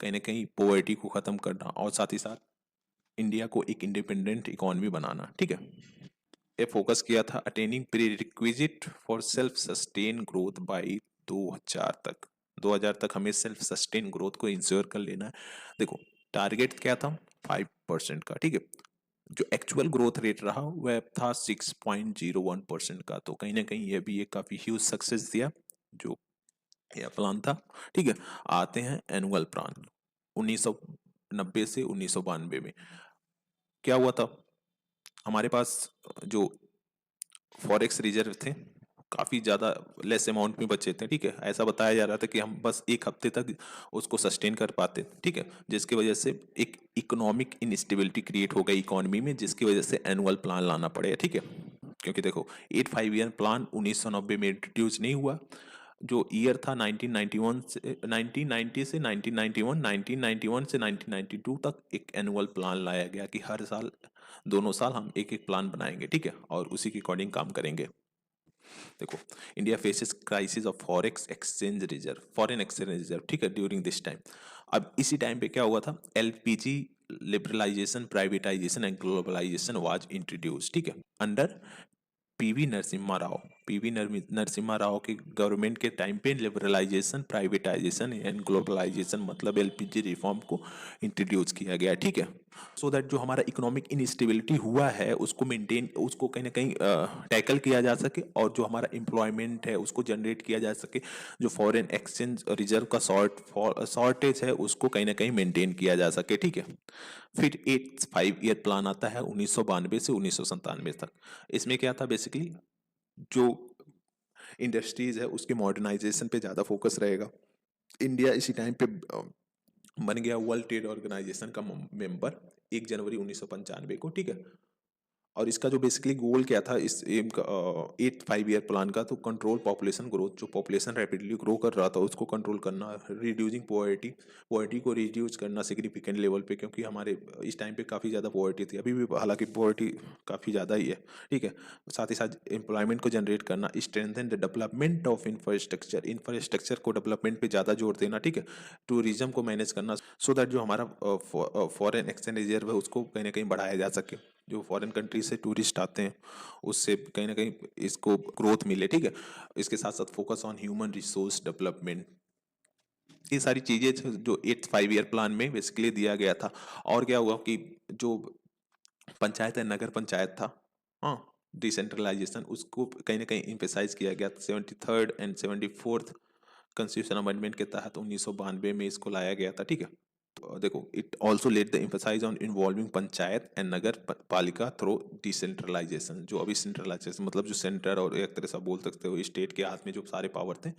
कहीं ना कहीं पोवर्टी को ख़त्म करना और साथ ही साथ इंडिया को एक इंडिपेंडेंट इकोनॉमी बनाना। ठीक है, ये फोकस किया था attaining pre requisite for self sustain growth by 2000 तक। 2000 तक हमें सेल्फ सस्टेन ग्रोथ को इंश्योर कर लेना है। देखो टारगेट क्या था, 5% का। ठीक है, जो एक्चुअल ग्रोथ रेट रहा वह था 6.01% का, तो कहीं ना कहीं यह भी एक काफ़ी ह्यूज सक्सेस दिया जो यह प्लान था। ठीक है, आते हैं एनुअल प्लान 1990 से 1992 में क्या हुआ था। हमारे पास जो फॉरेक्स रिजर्व थे काफ़ी ज़्यादा लेस अमाउंट में बचे थे। ठीक है, ऐसा बताया जा रहा था कि हम बस एक हफ्ते तक उसको सस्टेन कर पाते। ठीक है, जिसकी वजह से एक इकोनॉमिक इनस्टेबिलिटी क्रिएट हो गई इकोनॉमी में, जिसकी वजह से एनुअल प्लान लाना पड़े। ठीक है, क्योंकि देखो 8 5 ईयर प्लान 1990 में इंट्रोड्यूस नहीं हुआ। जो ईयर था 1991 से 1990 से 1991, 1991 से 1992 तक एक एनुअल प्लान लाया गया कि हर साल दोनों साल हम एक एक प्लान बनाएंगे। ठीक है, और उसी के अकॉर्डिंग काम करेंगे। देखो India faces crisis of forex exchange reserve, foreign exchange reserve. ठीक है, ड्यूरिंग दिस टाइम। अब इसी टाइम पे क्या हुआ था, LPG liberalisation, privatisation and globalisation was introduce. ठीक है, under PV Narasimha Rao. PV Narasimha Rao के गवर्नमेंट के टाइम पे लिबरलाइजेशन, प्राइवेटाइजेशन एंड ग्लोबलाइजेशन मतलब एलपीजी रिफॉर्म को इंट्रोड्यूस किया गया। ठीक है, सो दैट जो हमारा इकोनॉमिक इनस्टेबिलिटी हुआ है उसको मेंटेन, उसको कहीं ना कहीं टैकल किया जा सके, और जो हमारा एम्प्लॉयमेंट है उसको जनरेट किया जा सके, जो फॉरेन एक्सचेंज रिजर्व का शॉर्टेज है उसको कहीं ना कहीं मेंटेन किया जा सके। ठीक है, फिर 8 5 ईयर प्लान आता है 1992 से 1997 तक। इसमें क्या था बेसिकली, जो इंडस्ट्रीज है उसके मॉडर्नाइजेशन पे ज़्यादा फोकस रहेगा। इंडिया इसी टाइम पे बन गया वर्ल्ड ट्रेड ऑर्गेनाइजेशन का मेंबर 1 जनवरी 1995 को। ठीक है, और इसका जो बेसिकली गोल क्या था इस एम का 8 5 ईयर प्लान का, तो कंट्रोल पॉपुलेशन ग्रोथ, जो पॉपुलेशन रैपिडली ग्रो कर रहा था उसको कंट्रोल करना, रिड्यूसिंग पॉवर्टी, पॉवर्टी को रिड्यूस करना सिग्निफिकेंट लेवल पे, क्योंकि हमारे इस टाइम पे काफ़ी ज़्यादा पॉवर्टी थी, अभी भी हालांकि पॉवर्टी काफ़ी ज़्यादा ही है। ठीक है, साथ ही साथ एम्प्लॉयमेंट को जनरेट करना, strengthen the development of infrastructure, infrastructure को डेवलपमेंट पे ज़्यादा जोर देना। ठीक है, टूरिज्म को मैनेज करना, सो दैट जो हमारा फॉरेन एक्सचेंज रिजर्व है उसको कहीं ना कहीं बढ़ाया जा सके, जो फॉरेन कंट्री से टूरिस्ट आते हैं उससे कहीं ना कहीं इसको ग्रोथ मिले। ठीक है, इसके साथ साथ focus on human resource development, ये सारी चीजें जो 8 5 ईयर प्लान में बेसिकली दिया गया था। और क्या हुआ कि जो पंचायत है, नगर पंचायत था, हाँ, डिसेंट्रलाइजेशन, उसको कहीं ना कहीं इम्फेसाइज किया गया। 73rd and 74th constitution amendment के तहत 1992 में इसको लाया गया था। ठीक है, देखो it also let the emphasise on involving panchayat and nagar palika through decentralisation, जो अभी सेंट्रलाइजेशन मतलब जो सेंटर और एक तरह से आप बोल सकते हो स्टेट के हाथ में जो सारे पावर थे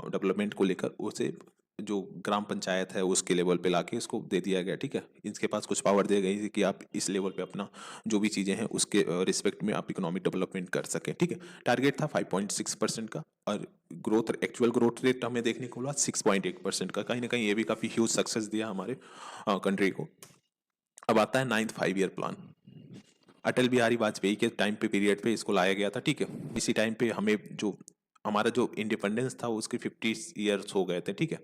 डेवलपमेंट को लेकर, उसे जो ग्राम पंचायत है उसके लेवल पे लाके इसको दे दिया गया। ठीक है, इसके पास कुछ पावर दे गई थी कि आप इस लेवल पे अपना जो भी चीज़ें हैं उसके रिस्पेक्ट में आप इकोनॉमिक डेवलपमेंट कर सकें। ठीक है, टारगेट था 5.6% का, और ग्रोथ, एक्चुअल ग्रोथ रेट हमें देखने को मिला 6.8% का। कहीं ना कहीं ये भी काफ़ी ह्यूज सक्सेस दिया हमारे कंट्री को। अब आता है 9th 5 year plan, Atal Bihari Vajpayee के टाइम पे पीरियड पे इसको लाया गया था। ठीक है, इसी टाइम पे हमें जो हमारा जो इंडिपेंडेंस था उसके 50 ईयर्स हो गए थे। ठीक है,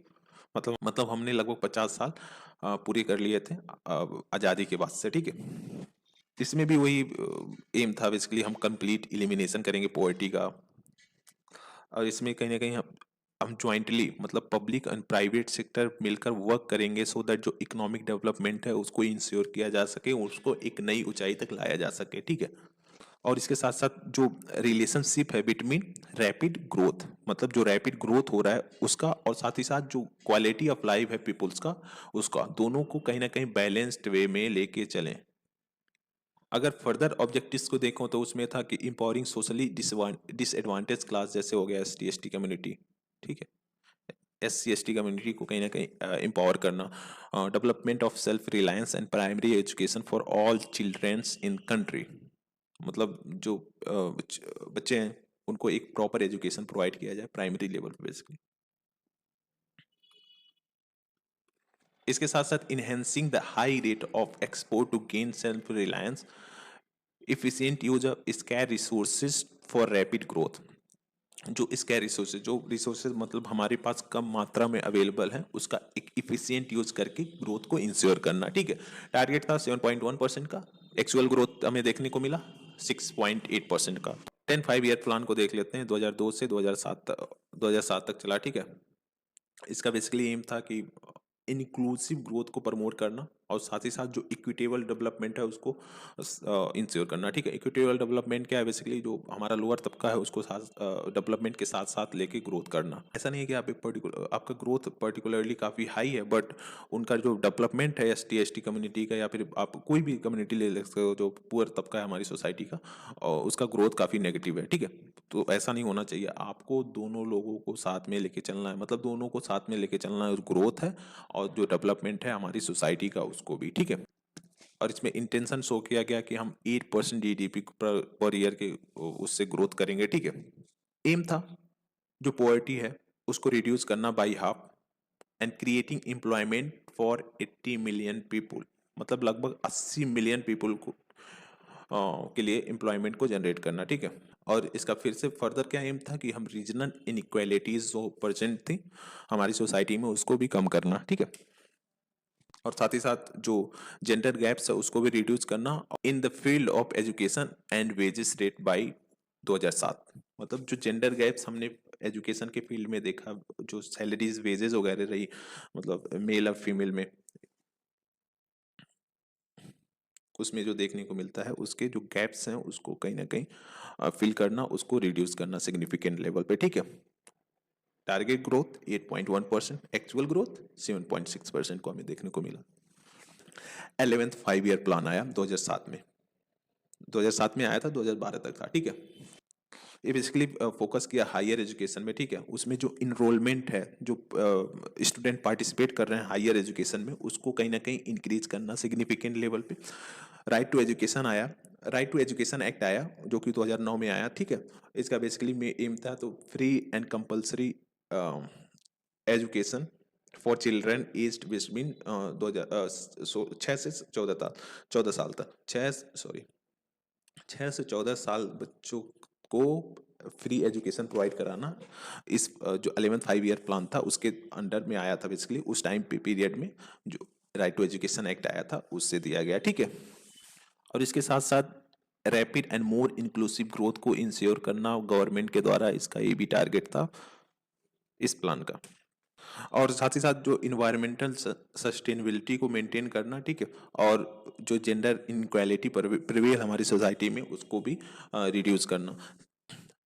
मतलब हमने लगभग 50 साल पूरे कर लिए थे आज़ादी के बाद से। ठीक है, इसमें भी वही एम था बेसिकली, हम कंप्लीट इलिमिनेशन करेंगे पॉवर्टी का, और इसमें कहीं ना कहीं हम ज्वाइंटली मतलब पब्लिक एंड प्राइवेट सेक्टर मिलकर वर्क करेंगे, सो दैट जो इकोनॉमिक डेवलपमेंट है उसको इंश्योर किया जा सके, उसको एक नई ऊंचाई तक लाया जा सके। ठीक है, और इसके साथ साथ जो रिलेशनशिप है बिटवीन रैपिड ग्रोथ, मतलब जो रैपिड ग्रोथ हो रहा है उसका, और साथ ही साथ जो क्वालिटी ऑफ लाइफ है पीपुल्स का, उसका दोनों को कहीं ना कहीं बैलेंस्ड वे में लेके चलें। अगर फर्दर ऑब्जेक्टिव्स को देखो तो उसमें था कि इंपावरिंग सोशली डिसएडवांटेज क्लास, जैसे हो गया ST ST कम्युनिटी। ठीक है, SC ST कम्युनिटी को कहीं ना कहीं एम्पावर करना, development of self reliance and primary education for all childrens in country, मतलब जो बच्चे हैं उनको एक प्रॉपर एजुकेशन प्रोवाइड किया जाए प्राइमरी लेवल पे बेसिकली। इसके साथ साथ enhancing the high rate of export to gain self reliance, efficient use of scarce resources for rapid growth. जो स्कैर रिसोर्सेज, जो रिसोर्सेज मतलब हमारे पास कम मात्रा में अवेलेबल है, उसका एक इफिशिएंट यूज करके ग्रोथ को इंश्योर करना। ठीक है, टारगेट था 7.1% का, एक्चुअल ग्रोथ हमें देखने को मिला 6.8% का। 10 5 ईयर प्लान को देख लेते हैं, 2002 से 2007 तक चला। ठीक है, इसका बेसिकली एम था कि इंक्लूसिव ग्रोथ को प्रमोट करना और साथ ही साथ जो इक्विटेबल डेवलपमेंट है उसको इंश्योर करना। ठीक है, इक्विटेबल डेवलपमेंट क्या है, बेसिकली जो हमारा लोअर तबका है उसको साथ डेवलपमेंट के साथ साथ लेके ग्रोथ करना। ऐसा नहीं है कि आप एक पर्टिकुलर, आपका ग्रोथ पर्टिकुलरली काफ़ी हाई है बट उनका जो डेवलपमेंट है ST ST कम्युनिटी का, या फिर आप कोई भी कम्युनिटी ले सकते हो जो पुअर तबका है हमारी सोसाइटी का, और उसका ग्रोथ काफ़ी नेगेटिव है। ठीक है, तो ऐसा नहीं होना चाहिए, आपको दोनों लोगों को साथ में लेके चलना है, मतलब दोनों को साथ में लेके चलना है, ग्रोथ है और जो डेवलपमेंट है हमारी सोसाइटी का उसको भी। ठीक है, और इसमें इंटेंशन शो किया गया कि हम 8% GDP पर ईयर के उससे ग्रोथ करेंगे। ठीक है, एम था जो पॉवर्टी है उसको रिड्यूस करना by half and creating employment for 80 million people, मतलब लगभग 80 मिलियन पीपुल को के लिए एम्प्लॉयमेंट को जनरेट करना। ठीक है, और इसका फिर से फर्दर क्या एम था कि हम रीजनल इनइक्वालिटीज जो प्रेजेंट थी हमारी सोसाइटी में उसको भी कम करना। ठीक है, और साथ ही साथ जो जेंडर गैप्स है उसको भी रिड्यूस करना in the field of education and wages rate by 2007। मतलब जो जेंडर गैप्स हमने एजुकेशन के फील्ड में देखा, जो सैलरीज वेजेस वगैरह रही, मतलब मेल और फीमेल में, उसमें जो देखने को मिलता है उसके जो गैप्स हैं उसको कहीं ना कहीं फिल करना, उसको रिड्यूस करना सिग्निफिकेंट लेवल पे। ठीक है, टारगेट ग्रोथ 8.1%, एक्चुअल ग्रोथ 7.6% को हमें देखने को मिला। 11th 5 ईयर प्लान आया 2007 में, 2007 में आया था, 2012 तक था। ठीक है, ये बेसिकली फोकस किया हायर एजुकेशन में। ठीक है, उसमें जो इनरोलमेंट है, जो स्टूडेंट पार्टिसिपेट कर रहे हैं हायर एजुकेशन में, उसको कहीं ना कहीं इंक्रीज करना सिग्निफिकेंट लेवल पे। राइट टू एजुकेशन आया, राइट टू एजुकेशन एक्ट आया जो कि 2009 में आया। ठीक है, इसका बेसिकली में एम था तो free and compulsory education for children aged between 6 से 14 साल तक, 6 से 14 साल बच्चों को फ्री एजुकेशन प्रोवाइड कराना। इस जो 11th 5 ईयर प्लान था उसके अंडर में आया था बेसिकली, उस टाइम पे पीरियड में जो राइट टू एजुकेशन एक्ट आया था उससे दिया गया। ठीक है, और इसके साथ साथ rapid and more inclusive growth को इंश्योर करना गवर्नमेंट के द्वारा, इसका ये भी टारगेट था इस प्लान का। और साथ ही साथ जो इन्वायरमेंटल सस्टेनेबिलिटी को मेंटेन करना। ठीक है, और जो जेंडर इनक्वालिटी प्रिवेल हमारी सोसाइटी में उसको भी रिड्यूस करना।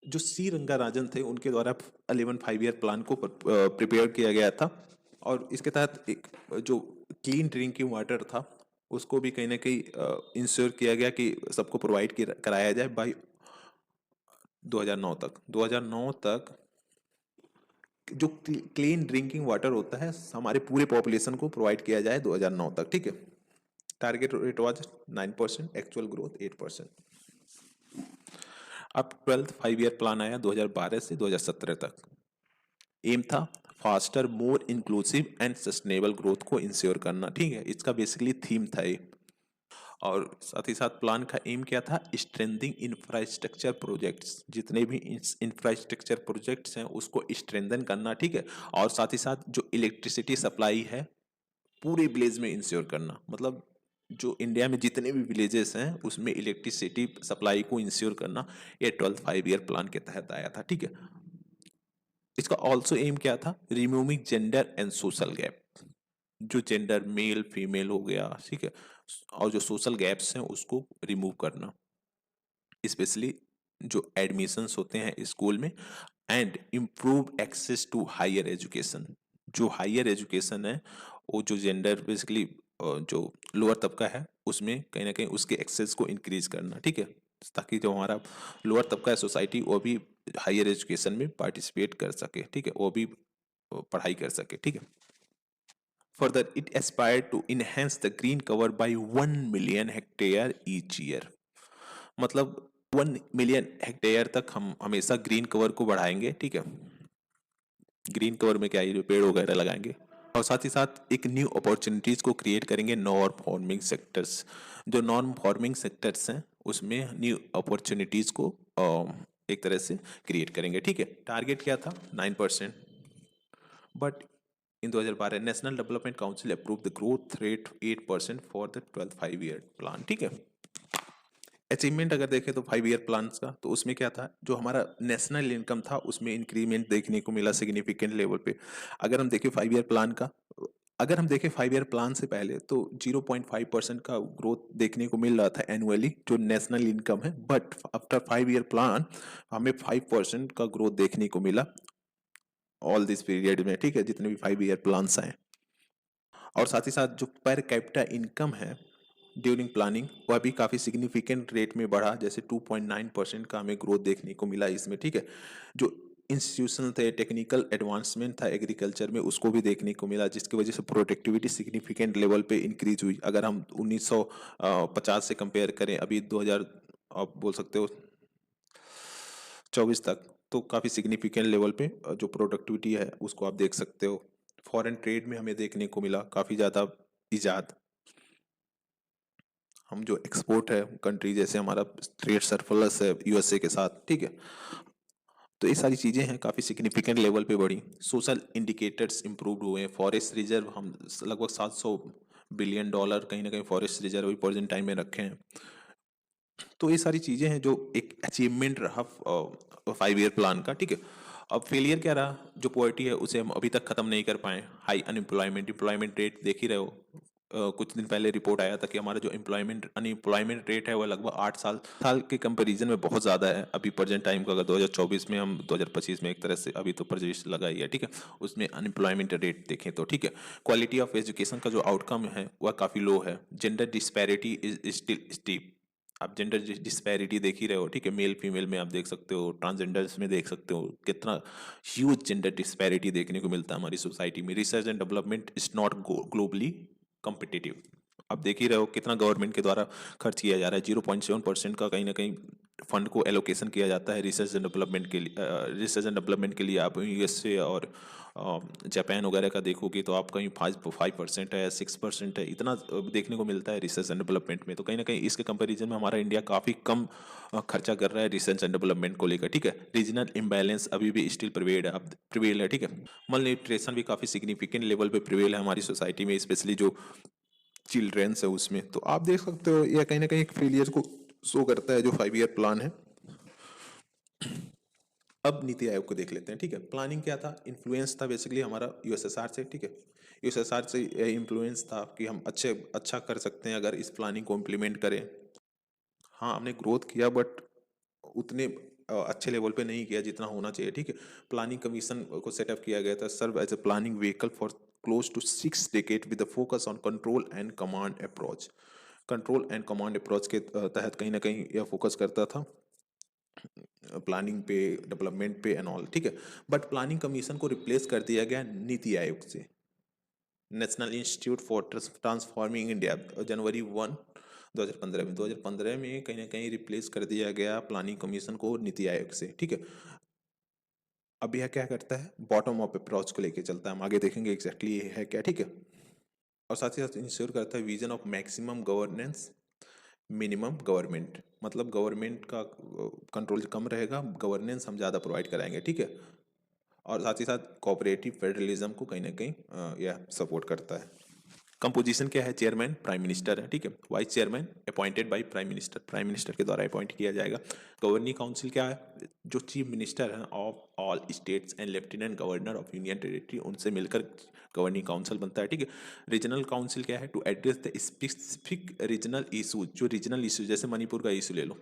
जो सी रंगाराजन थे उनके द्वारा 11 5 ईयर प्लान को प्रिपेयर किया गया था, और इसके तहत एक जो क्लीन ड्रिंकिंग वाटर था उसको भी कहीं ना कहीं इंश्योर किया गया कि सबको प्रोवाइड कराया जाए बाई 2009 तक। 2009 तक जो क्लीन ड्रिंकिंग वाटर होता है हमारे पूरे पॉपुलेशन को प्रोवाइड किया जाए 2009 तक। ठीक है, target rate was 9%, actual growth 8%। अब 12th 5 ईयर प्लान आया 2012 से 2017 तक। एम था faster more inclusive and sustainable growth को इंश्योर करना। ठीक है, इसका बेसिकली थीम था ये, और साथ ही साथ प्लान का एम क्या था, स्ट्रेंथिंग इंफ्रास्ट्रक्चर प्रोजेक्ट्स, जितने भी इंफ्रास्ट्रक्चर प्रोजेक्ट्स हैं उसको स्ट्रेंथन करना। ठीक है, और साथ ही साथ जो इलेक्ट्रिसिटी सप्लाई है पूरे विलेज में इंश्योर करना, मतलब जो इंडिया में जितने भी विलेजेस हैं उसमें इलेक्ट्रिसिटी सप्लाई को इंश्योर करना, ये 12th 5 ईयर प्लान के तहत आया था। ठीक है, इसका ऑल्सो एम क्या था, removing gender and social gap, जो जेंडर मेल फीमेल हो गया। ठीक है, और जो सोशल गैप्स हैं उसको रिमूव करना, स्पेशली जो एडमिशंस होते हैं स्कूल में, and improve access to higher education. जो हायर एजुकेशन है वो जो जेंडर बेसिकली जो लोअर तबका है उसमें कहीं ना कहीं उसके एक्सेस को इंक्रीज करना। ठीक है, ताकि जो हमारा लोअर तबका है सोसाइटी वो भी हायर एजुकेशन में पार्टिसिपेट कर सके। ठीक है, वो भी पढ़ाई कर सके। ठीक है, further it aspire to enhance the green cover by 1 million hectare each year, मतलब 1 मिलियन हेक्टेयर तक हम हमेशा ग्रीन कवर को बढ़ाएंगे। ठीक है, ग्रीन कवर में क्या है, जो पेड़ वगैरह लगाएंगे और साथ ही साथ एक न्यू अपॉर्चुनिटीज को क्रिएट करेंगे नॉन फॉर्मिंग सेक्टर्स। जो नॉन फॉर्मिंग सेक्टर्स हैं उसमें न्यू अपॉर्चुनिटीज को एक तरह से क्रिएट करेंगे। ठीक है, टारगेट क्या था 9%, but in 2012 national development council approve the growth rate 8% for the 12th 5 year plan. ठीक है, अचीवमेंट अगर देखें तो 5 ईयर प्लान का, तो उसमें क्या था, जो हमारा नेशनल इनकम था उसमें इंक्रीमेंट देखने को मिला सिग्निफिकेंट लेवल पे। अगर हम देखें 5 ईयर प्लान का, अगर हम देखें 5 ईयर प्लान से पहले तो 0.5% का ग्रोथ देखने को मिल रहा था एनुअली जो नेशनल इनकम है, बट आफ्टर 5 ईयर प्लान हमें 5% का ग्रोथ देखने को मिला ऑल दिस पीरियड में। ठीक है, जितने भी 5 ईयर प्लान्स आए। और साथ ही साथ जो पर कैपिटा इनकम है ड्यूरिंग प्लानिंग वह भी काफ़ी सिग्निफिकेंट रेट में बढ़ा, जैसे 2.9% का हमें ग्रोथ देखने को मिला इसमें। ठीक है, जो इंस्टीट्यूशनल थे, टेक्निकल एडवांसमेंट था एग्रीकल्चर में, उसको भी देखने को मिला, जिसकी वजह से प्रोडक्टिविटी सिग्निफिकेंट लेवल पे इंक्रीज हुई। अगर हम 1950 से कंपेयर करें अभी 2000, आप बोल सकते हो 24 तक, तो काफ़ी सिग्निफिकेंट लेवल पे जो प्रोडक्टिविटी है उसको आप देख सकते हो। फॉरेन ट्रेड में हमें देखने को मिला काफ़ी ज़्यादा इजाद। हम जो एक्सपोर्ट है कंट्री, जैसे हमारा ट्रेड सरप्लस है यूएसए के साथ। ठीक है, तो ये सारी चीज़ें हैं काफ़ी सिग्निफिकेंट लेवल पे बढ़ी। सोशल इंडिकेटर्स इंप्रूव हुए हैं। फॉरेस्ट रिजर्व हम लगभग 700 बिलियन डॉलर कहीं ना कहीं फॉरेस्ट रिजर्व अभी प्रेजेंट टाइम में रखे हैं। तो ये सारी चीज़ें हैं जो एक अचीवमेंट रहा 5 ईयर प्लान का। ठीक है, अब फेलियर क्या रहा, जो पॉवर्टी है उसे हम अभी तक खत्म नहीं कर पाए। हाई अनएम्प्लॉयमेंट, एम्प्लॉयमेंट रेट देख ही रहे हो। कुछ दिन पहले रिपोर्ट आया था कि हमारा जो अनएम्प्लॉयमेंट रेट है वह लगभग 8 साल के कंपैरिजन में बहुत ज़्यादा है अभी प्रेजेंट टाइम का। अगर 2024 में हम 2025 में एक तरह से अभी तो प्रजेश लगा ही है। ठीक है, उसमें अनएम्प्लॉयमेंट रेट देखें तो। ठीक है, क्वालिटी ऑफ एजुकेशन का जो आउटकम है वह काफ़ी लो है। Gender disparity is still steep. आप जेंडर डिस्पैरिटी देख ही रहे हो। ठीक है, मेल फीमेल में आप देख सकते हो, ट्रांसजेंडर्स में देख सकते हो, कितना ह्यूज जेंडर डिस्पैरिटी देखने को मिलता है हमारी सोसाइटी में। Research and development is not globally competitive. आप देख ही रहे हो कितना गवर्नमेंट के द्वारा खर्च किया जा रहा है। 0.7% का कहीं ना कहीं फंड को एलोकेशन किया जाता है रिसर्च एंड डेवलपमेंट के लिए। रिसर्च एंड डेवलपमेंट के लिए आप यूएसए और जापान वगैरह का देखोगे तो आप कहीं 5% है, 6% है, इतना देखने को मिलता है रिसर्च एंड डेवलपमेंट में। तो कहीं ना कहीं इसके कंपैरिजन में हमारा इंडिया काफ़ी कम खर्चा कर रहा है रिसर्च एंड डेवलपमेंट को लेकर। ठीक है, रीजनल इम्बैलेंस अभी भी स्टिल प्रिवेल है। ठीक है, मल न्यूट्रिशन भी काफ़ी सिग्निफिकेंट लेवल पे प्रिवेल है हमारी सोसाइटी में, स्पेशली जो चिल्ड्रेंस है उसमें। तो आप देख सकते हो यह कहीं ना कहीं एक फेलियर को शो करता है जो 5 ईयर प्लान है। अब नीति आयोग को देख लेते हैं। ठीक है, प्लानिंग क्या था, इन्फ्लुएंस था बेसिकली हमारा यूएसएसआर से। ठीक है, यूएसएसआर से इन्फ्लुएंस था कि हम अच्छा कर सकते हैं अगर इस प्लानिंग को इम्प्लीमेंट करें। हाँ, हमने ग्रोथ किया बट उतने अच्छे लेवल पे नहीं किया जितना होना चाहिए। ठीक है, प्लानिंग कमीशन को सेटअप किया गया था, serve as a planning vehicle for close to 6 decade with focus on control and command approach. Control and command approach के तहत कहीं ना कहीं यह फोकस करता था प्लानिंग पे, डेवलपमेंट पे एंड ऑल। ठीक है, बट प्लानिंग कमीशन को रिप्लेस कर दिया गया नीति आयोग से, national institute for transforming India, जनवरी 1 2015 में कहीं ना कहीं रिप्लेस कर दिया गया प्लानिंग कमीशन को नीति आयोग से। ठीक है, अब यह क्या करता है, बॉटम अप अप्रोच को लेके चलता है। हम आगे देखेंगे एग्जैक्टली ये है क्या। ठीक है, और साथ ही साथ इंश्योर करता है vision of maximum governance minimum government, मतलब गवर्नमेंट का कंट्रोल कम रहेगा, गवर्नेंस हम ज़्यादा प्रोवाइड कराएंगे। ठीक है, और साथ ही साथ कोऑपरेटिव फेडरलिज्म को कहीं ना कहीं यह सपोर्ट करता है। कंपोजिशन क्या है, चेयरमैन प्राइम मिनिस्टर है। ठीक है, vice chairman appointed by prime minister के द्वारा अपॉइंट किया जाएगा। गवर्निंग काउंसिल क्या है, जो चीफ मिनिस्टर हैं of all states and lieutenant governor of union territory, उनसे मिलकर गवर्निंग काउंसिल बनता है। ठीक है, रीजनल काउंसिल क्या है, to address the specific regional issues, जो रीजनल इशूज, जैसे मणिपुर का इशू ले लो,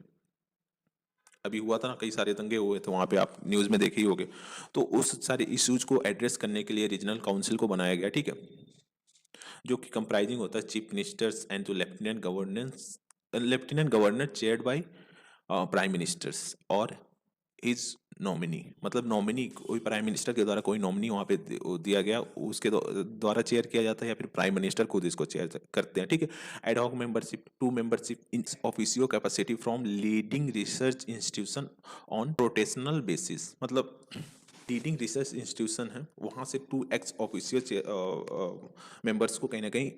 अभी हुआ था ना, कई सारे दंगे हुए थे वहाँ पे, आप न्यूज़ में देखे ही होंगे। तो उस सारे इश्यूज को एड्रेस करने के लिए रीजनल काउंसिल को बनाया गया। ठीक है, जो कि कंप्राइजिंग होता है चीफ मिनिस्टर्स एंड जो lieutenant governor chaired by prime ministers और इज नॉमिनी, मतलब नॉमिनी कोई प्राइम मिनिस्टर के द्वारा कोई नॉमिनी वहाँ पे दिया गया, उसके द्वारा चेयर किया जाता है, या फिर प्राइम मिनिस्टर खुद इसको चेयर करते हैं। ठीक है, ad hoc membership, 2 membership in officio capacity from leading research institution on rotational basis, मतलब लीडिंग रिसर्च इंस्टीट्यूशन है, वहाँ से 2 एक्स ऑफिशियल मेंबर्स को कहीं ना कहीं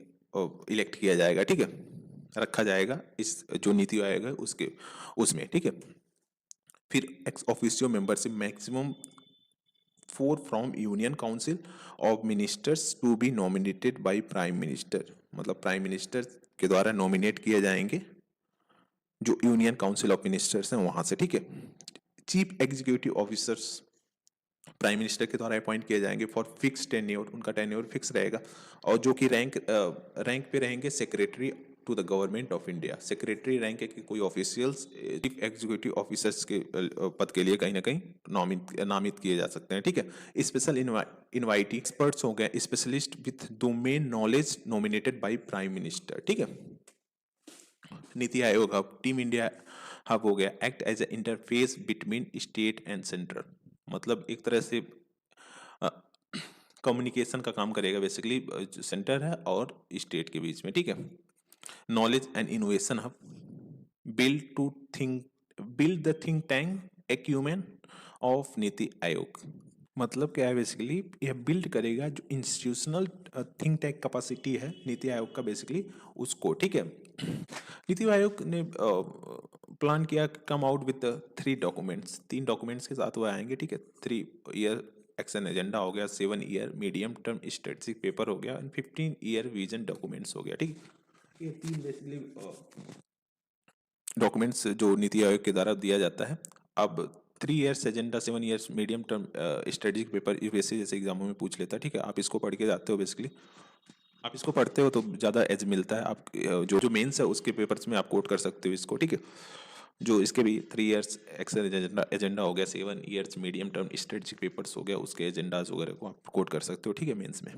इलेक्ट किया जाएगा, ठीक है, रखा जाएगा इस जो नीति आयोग है उसके उसमें, ठीक है। फिर ex officio membership maximum 4 from union council of ministers to be nominated by prime minister, मतलब प्राइम मिनिस्टर के द्वारा नॉमिनेट किए जाएंगे जो यूनियन काउंसिल ऑफ मिनिस्टर्स हैं वहां से, ठीक है। Chief executive officers prime minister के द्वारा अपॉइंट किए जाएंगे फॉर फिक्स टेन्योर, उनका टेन्योर फिक्स रहेगा, और जो कि रैंक पे रहेंगे secretary to the government of India. Secretary rank है कि कोई ऑफिशियल्स चीफ एग्जीक्यूटिव ऑफिसर्स के पद के लिए कहीं ना कहीं नामित किए जा सकते हैं, ठीक है। स्पेशल इनवाइटी एक्सपर्ट्स हो गए, specialist with domain knowledge nominated by prime minister, ठीक है। NITI Aayog hub, team India hub हो गया, act as a interface between state and central, मतलब एक तरह से कम्युनिकेशन का काम करेगा बेसिकली, सेंटर है और स्टेट के बीच में, ठीक है। Knowledge and innovation hub, build the think tank acumen of NITI Aayog, मतलब क्या है बेसिकली, यह बिल्ड करेगा जो इंस्टीट्यूशनल थिंक टैंक कैपेसिटी है नीति आयोग का बेसिकली उसको, ठीक है। नीति आयोग ने प्लान किया come out with 3 documents, 3 documents के साथ वो आएंगे, ठीक है। 3 ईयर एक्शन एजेंडा हो गया, 7 year medium term strategic paper हो गया, एंड 15 ईयर विजन डॉक्यूमेंट्स हो गया, ठीक है। ये 3 बेसिकली डॉक्यूमेंट्स जो नीति आयोग के द्वारा दिया जाता है। अब 3 years agenda, 7 years medium term strategic paper, वैसे जैसे एग्जामों में पूछ लेता है, ठीक है। आप इसको पढ़ के जाते हो बेसिकली, आप इसको पढ़ते हो तो ज़्यादा एज मिलता है, आप जो जो मेंस है उसके पेपर्स में आप कोट कर सकते हो इसको, ठीक है। जो इसके भी 3 ईयर्स एक्शन एजेंडा हो गया, 7 years medium term strategic papers हो गया, उसके एजेंडाज वगैरह को आप कोट कर सकते हो, ठीक है, मेंस में।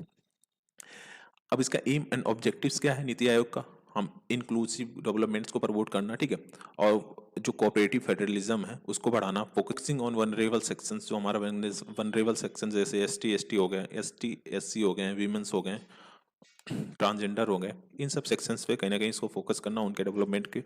अब इसका एम एंड ऑब्जेक्टिव्स क्या है नीति आयोग का, हम इंक्लूसिव डेवलपमेंट्स को प्रमोट करना, ठीक है, और जो कोऑपरेटिव फेडरलिज्म है उसको बढ़ाना, फोकसिंग ऑन वनरेबल सेक्शंस, जो हमारा वनरेबल सेक्शन जैसे एसटी हो गए, एससी हो गए, वीमेंस हो गए, ट्रांसजेंडर हो गए, इन सब सेक्शंस पे कहीं ना कहीं इसको फोकस करना, उनके डेवलपमेंट के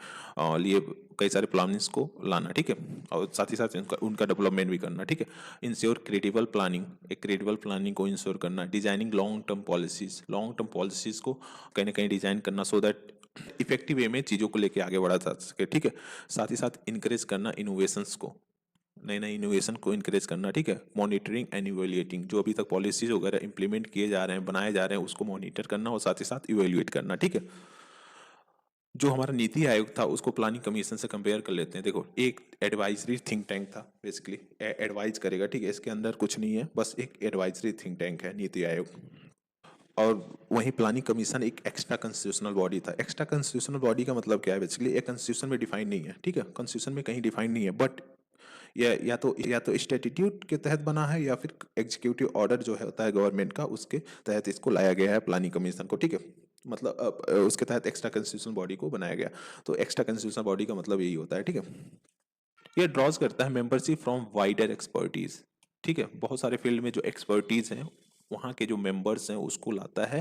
लिए कई सारे प्लानिंग्स को लाना, ठीक है, और साथ ही साथ उनका डेवलपमेंट भी करना, ठीक है। इंश्योर क्रेडिबल प्लानिंग, एक क्रेडिबल प्लानिंग को इंश्योर करना, डिजाइनिंग लॉन्ग टर्म पॉलिसीज को कहीं ना कहीं डिजाइन करना, सो दैट इफेक्टिव वे में चीज़ों को लेके आगे बढ़ा जा सके, ठीक है। साथ ही साथ इनकरेज करना इनोवेशंस को, नए नए इनोवेशन को इनकरेज करना, ठीक है। मॉनिटरिंग एंड इवेल्युएटिंग, जो अभी तक पॉलिसीज वगैरह इंप्लीमेंट किए जा रहे हैं, बनाए जा रहे हैं, उसको मॉनिटर करना और साथ ही साथ इवेल्युएट करना, ठीक है। जो हमारा नीति आयोग था उसको प्लानिंग कमीशन से कंपेयर कर लेते हैं। देखो, एक एडवाइजरी थिंक टैंक था, बेसिकली एडवाइज करेगा, ठीक है, इसके अंदर कुछ नहीं है, बस एक एडवाइजरी थिंक टैंक है नीति आयोग। और वहीं प्लानिंग कमीशन एक एक्स्ट्रा कॉन्स्टिट्यूशनल बॉडी था। एक्स्ट्रा कॉन्स्टिट्यूशनल बॉडी का मतलब क्या है, बेसिकली एक कॉन्स्टिट्यूशन में डिफाइन नहीं है, ठीक है, कॉन्स्टिट्यूशन में कहीं डिफाइन नहीं है, बट या तो स्टैट्यूट के तहत बना है, या फिर एग्जीक्यूटिव ऑर्डर जो है होता है गवर्नमेंट का, उसके तहत इसको लाया गया है प्लानिंग कमीशन को, ठीक है। मतलब उसके तहत एक्स्ट्रा कॉन्स्टिट्यूशनल बॉडी को बनाया गया। तो एक्स्ट्रा कॉन्स्टिट्यूशनल बॉडी का मतलब यही होता है, ठीक है। ये ड्रॉज करता है मेंबरशिप फ्रॉम वाइडर एक्सपर्टीज, ठीक है, बहुत सारे फील्ड में जो एक्सपर्टीज हैं वहाँ के जो मेंबर्स हैं उसको लाता है,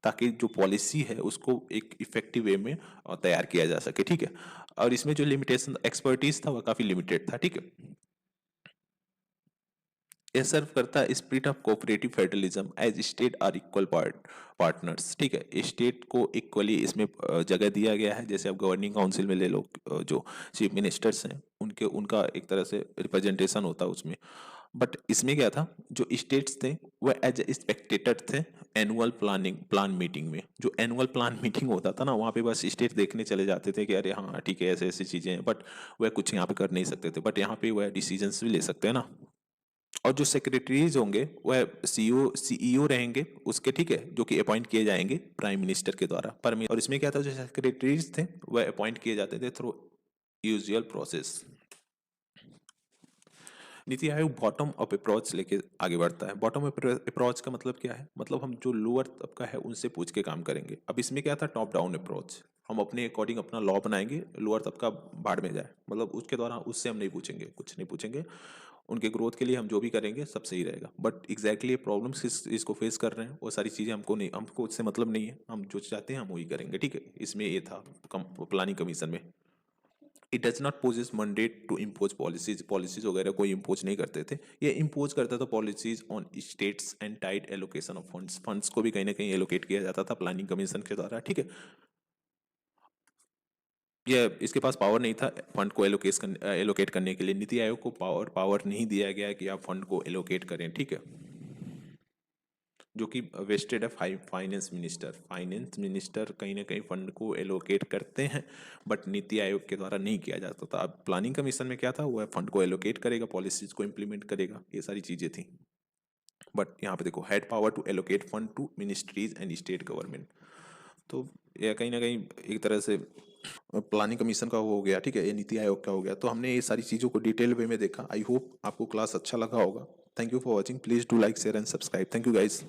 ताकि जो पॉलिसी है उसको एक इफेक्टिव वे में तैयार किया जा सके, ठीक है। और इसमें जो लिमिटेशन एक्सपर्टीज था वह काफी लिमिटेड था, ठीक है। यह सर्व करता है spirit of cooperative federalism as state are equal partners, ठीक है। स्टेट को इक्वली इसमें जगह दिया गया है, जैसे आप गवर्निंग काउंसिल में ले लो, जो चीफ मिनिस्टर्स हैं उनका एक तरह से रिप्रेजेंटेशन होता है उसमें। बट इसमें क्या था, जो स्टेट्स थे वह एज ए स्पेक्टेटर थे एनुअल प्लान मीटिंग में। जो एनुअल प्लान मीटिंग होता था ना, वहाँ पे बस स्टेट देखने चले जाते थे कि अरे हाँ ठीक है, ऐसे ऐसी चीजें हैं, बट वह कुछ यहाँ पे कर नहीं सकते थे, बट यहाँ पे वह डिसीजंस भी ले सकते हैं ना। और जो सेक्रेटरीज होंगे वह सीईओ रहेंगे उसके, ठीक है, जो कि अपॉइंट किए जाएंगे प्राइम मिनिस्टर के द्वारा पर। और इसमें क्या था, जो सेक्रेटरीज थे वह अपॉइंट किए जाते थे through usual process. NITI Aayog bottom up approach लेके आगे बढ़ता है। बॉटम अप अप्रोच का मतलब क्या है, मतलब हम जो लोअर तबका है उनसे पूछ के काम करेंगे। अब इसमें क्या था, टॉप डाउन अप्रोच, हम अपने अकॉर्डिंग अपना लॉ बनाएंगे, लोअर तबका बाढ़ में जाए, मतलब उसके द्वारा उससे हम नहीं पूछेंगे, कुछ नहीं पूछेंगे, उनके ग्रोथ के लिए हम जो भी करेंगे सब सही रहेगा। बट एग्जैक्टली प्रॉब्लम्स इसको फेस कर रहे हैं, वो सारी चीज़ें हमको उससे मतलब नहीं है, हम जो चाहते हैं हम वही करेंगे, ठीक है। इसमें ये था प्लानिंग कमीशन में। It does not possess mandate to impose policies, policies वगैरह कोई इम्पोज नहीं करते थे, ये इम्पोज करता था policies on states and tight allocation of funds, funds को भी कहीं ना कहीं एलोकेट किया जाता था प्लानिंग कमीशन के द्वारा, ठीक है। ये इसके पास पावर नहीं था फंड को एलोकेट करने के लिए, नीति आयोग को पावर नहीं दिया गया कि आप फंड को एलोकेट करें, ठीक है, जो कि वेस्टेड है फाइनेंस मिनिस्टर कहीं ना कहीं फंड को एलोकेट करते हैं, बट नीति आयोग के द्वारा नहीं किया जाता था। अब प्लानिंग कमीशन में क्या था, वो फंड को एलोकेट करेगा, पॉलिसीज को इम्प्लीमेंट करेगा, ये सारी चीजें थी। बट यहाँ पे देखो, had power to allocate fund to ministries and state government, तो ये कहीं ना कहीं एक तरह से प्लानिंग कमीशन का हो गया, ठीक है, ये नीति आयोग का हो गया। तो हमने ये सारी चीज़ों को डिटेल वे में देखा। आई होप आपको क्लास अच्छा लगा होगा। Thank you for watching, please do like share and subscribe. Thank you guys.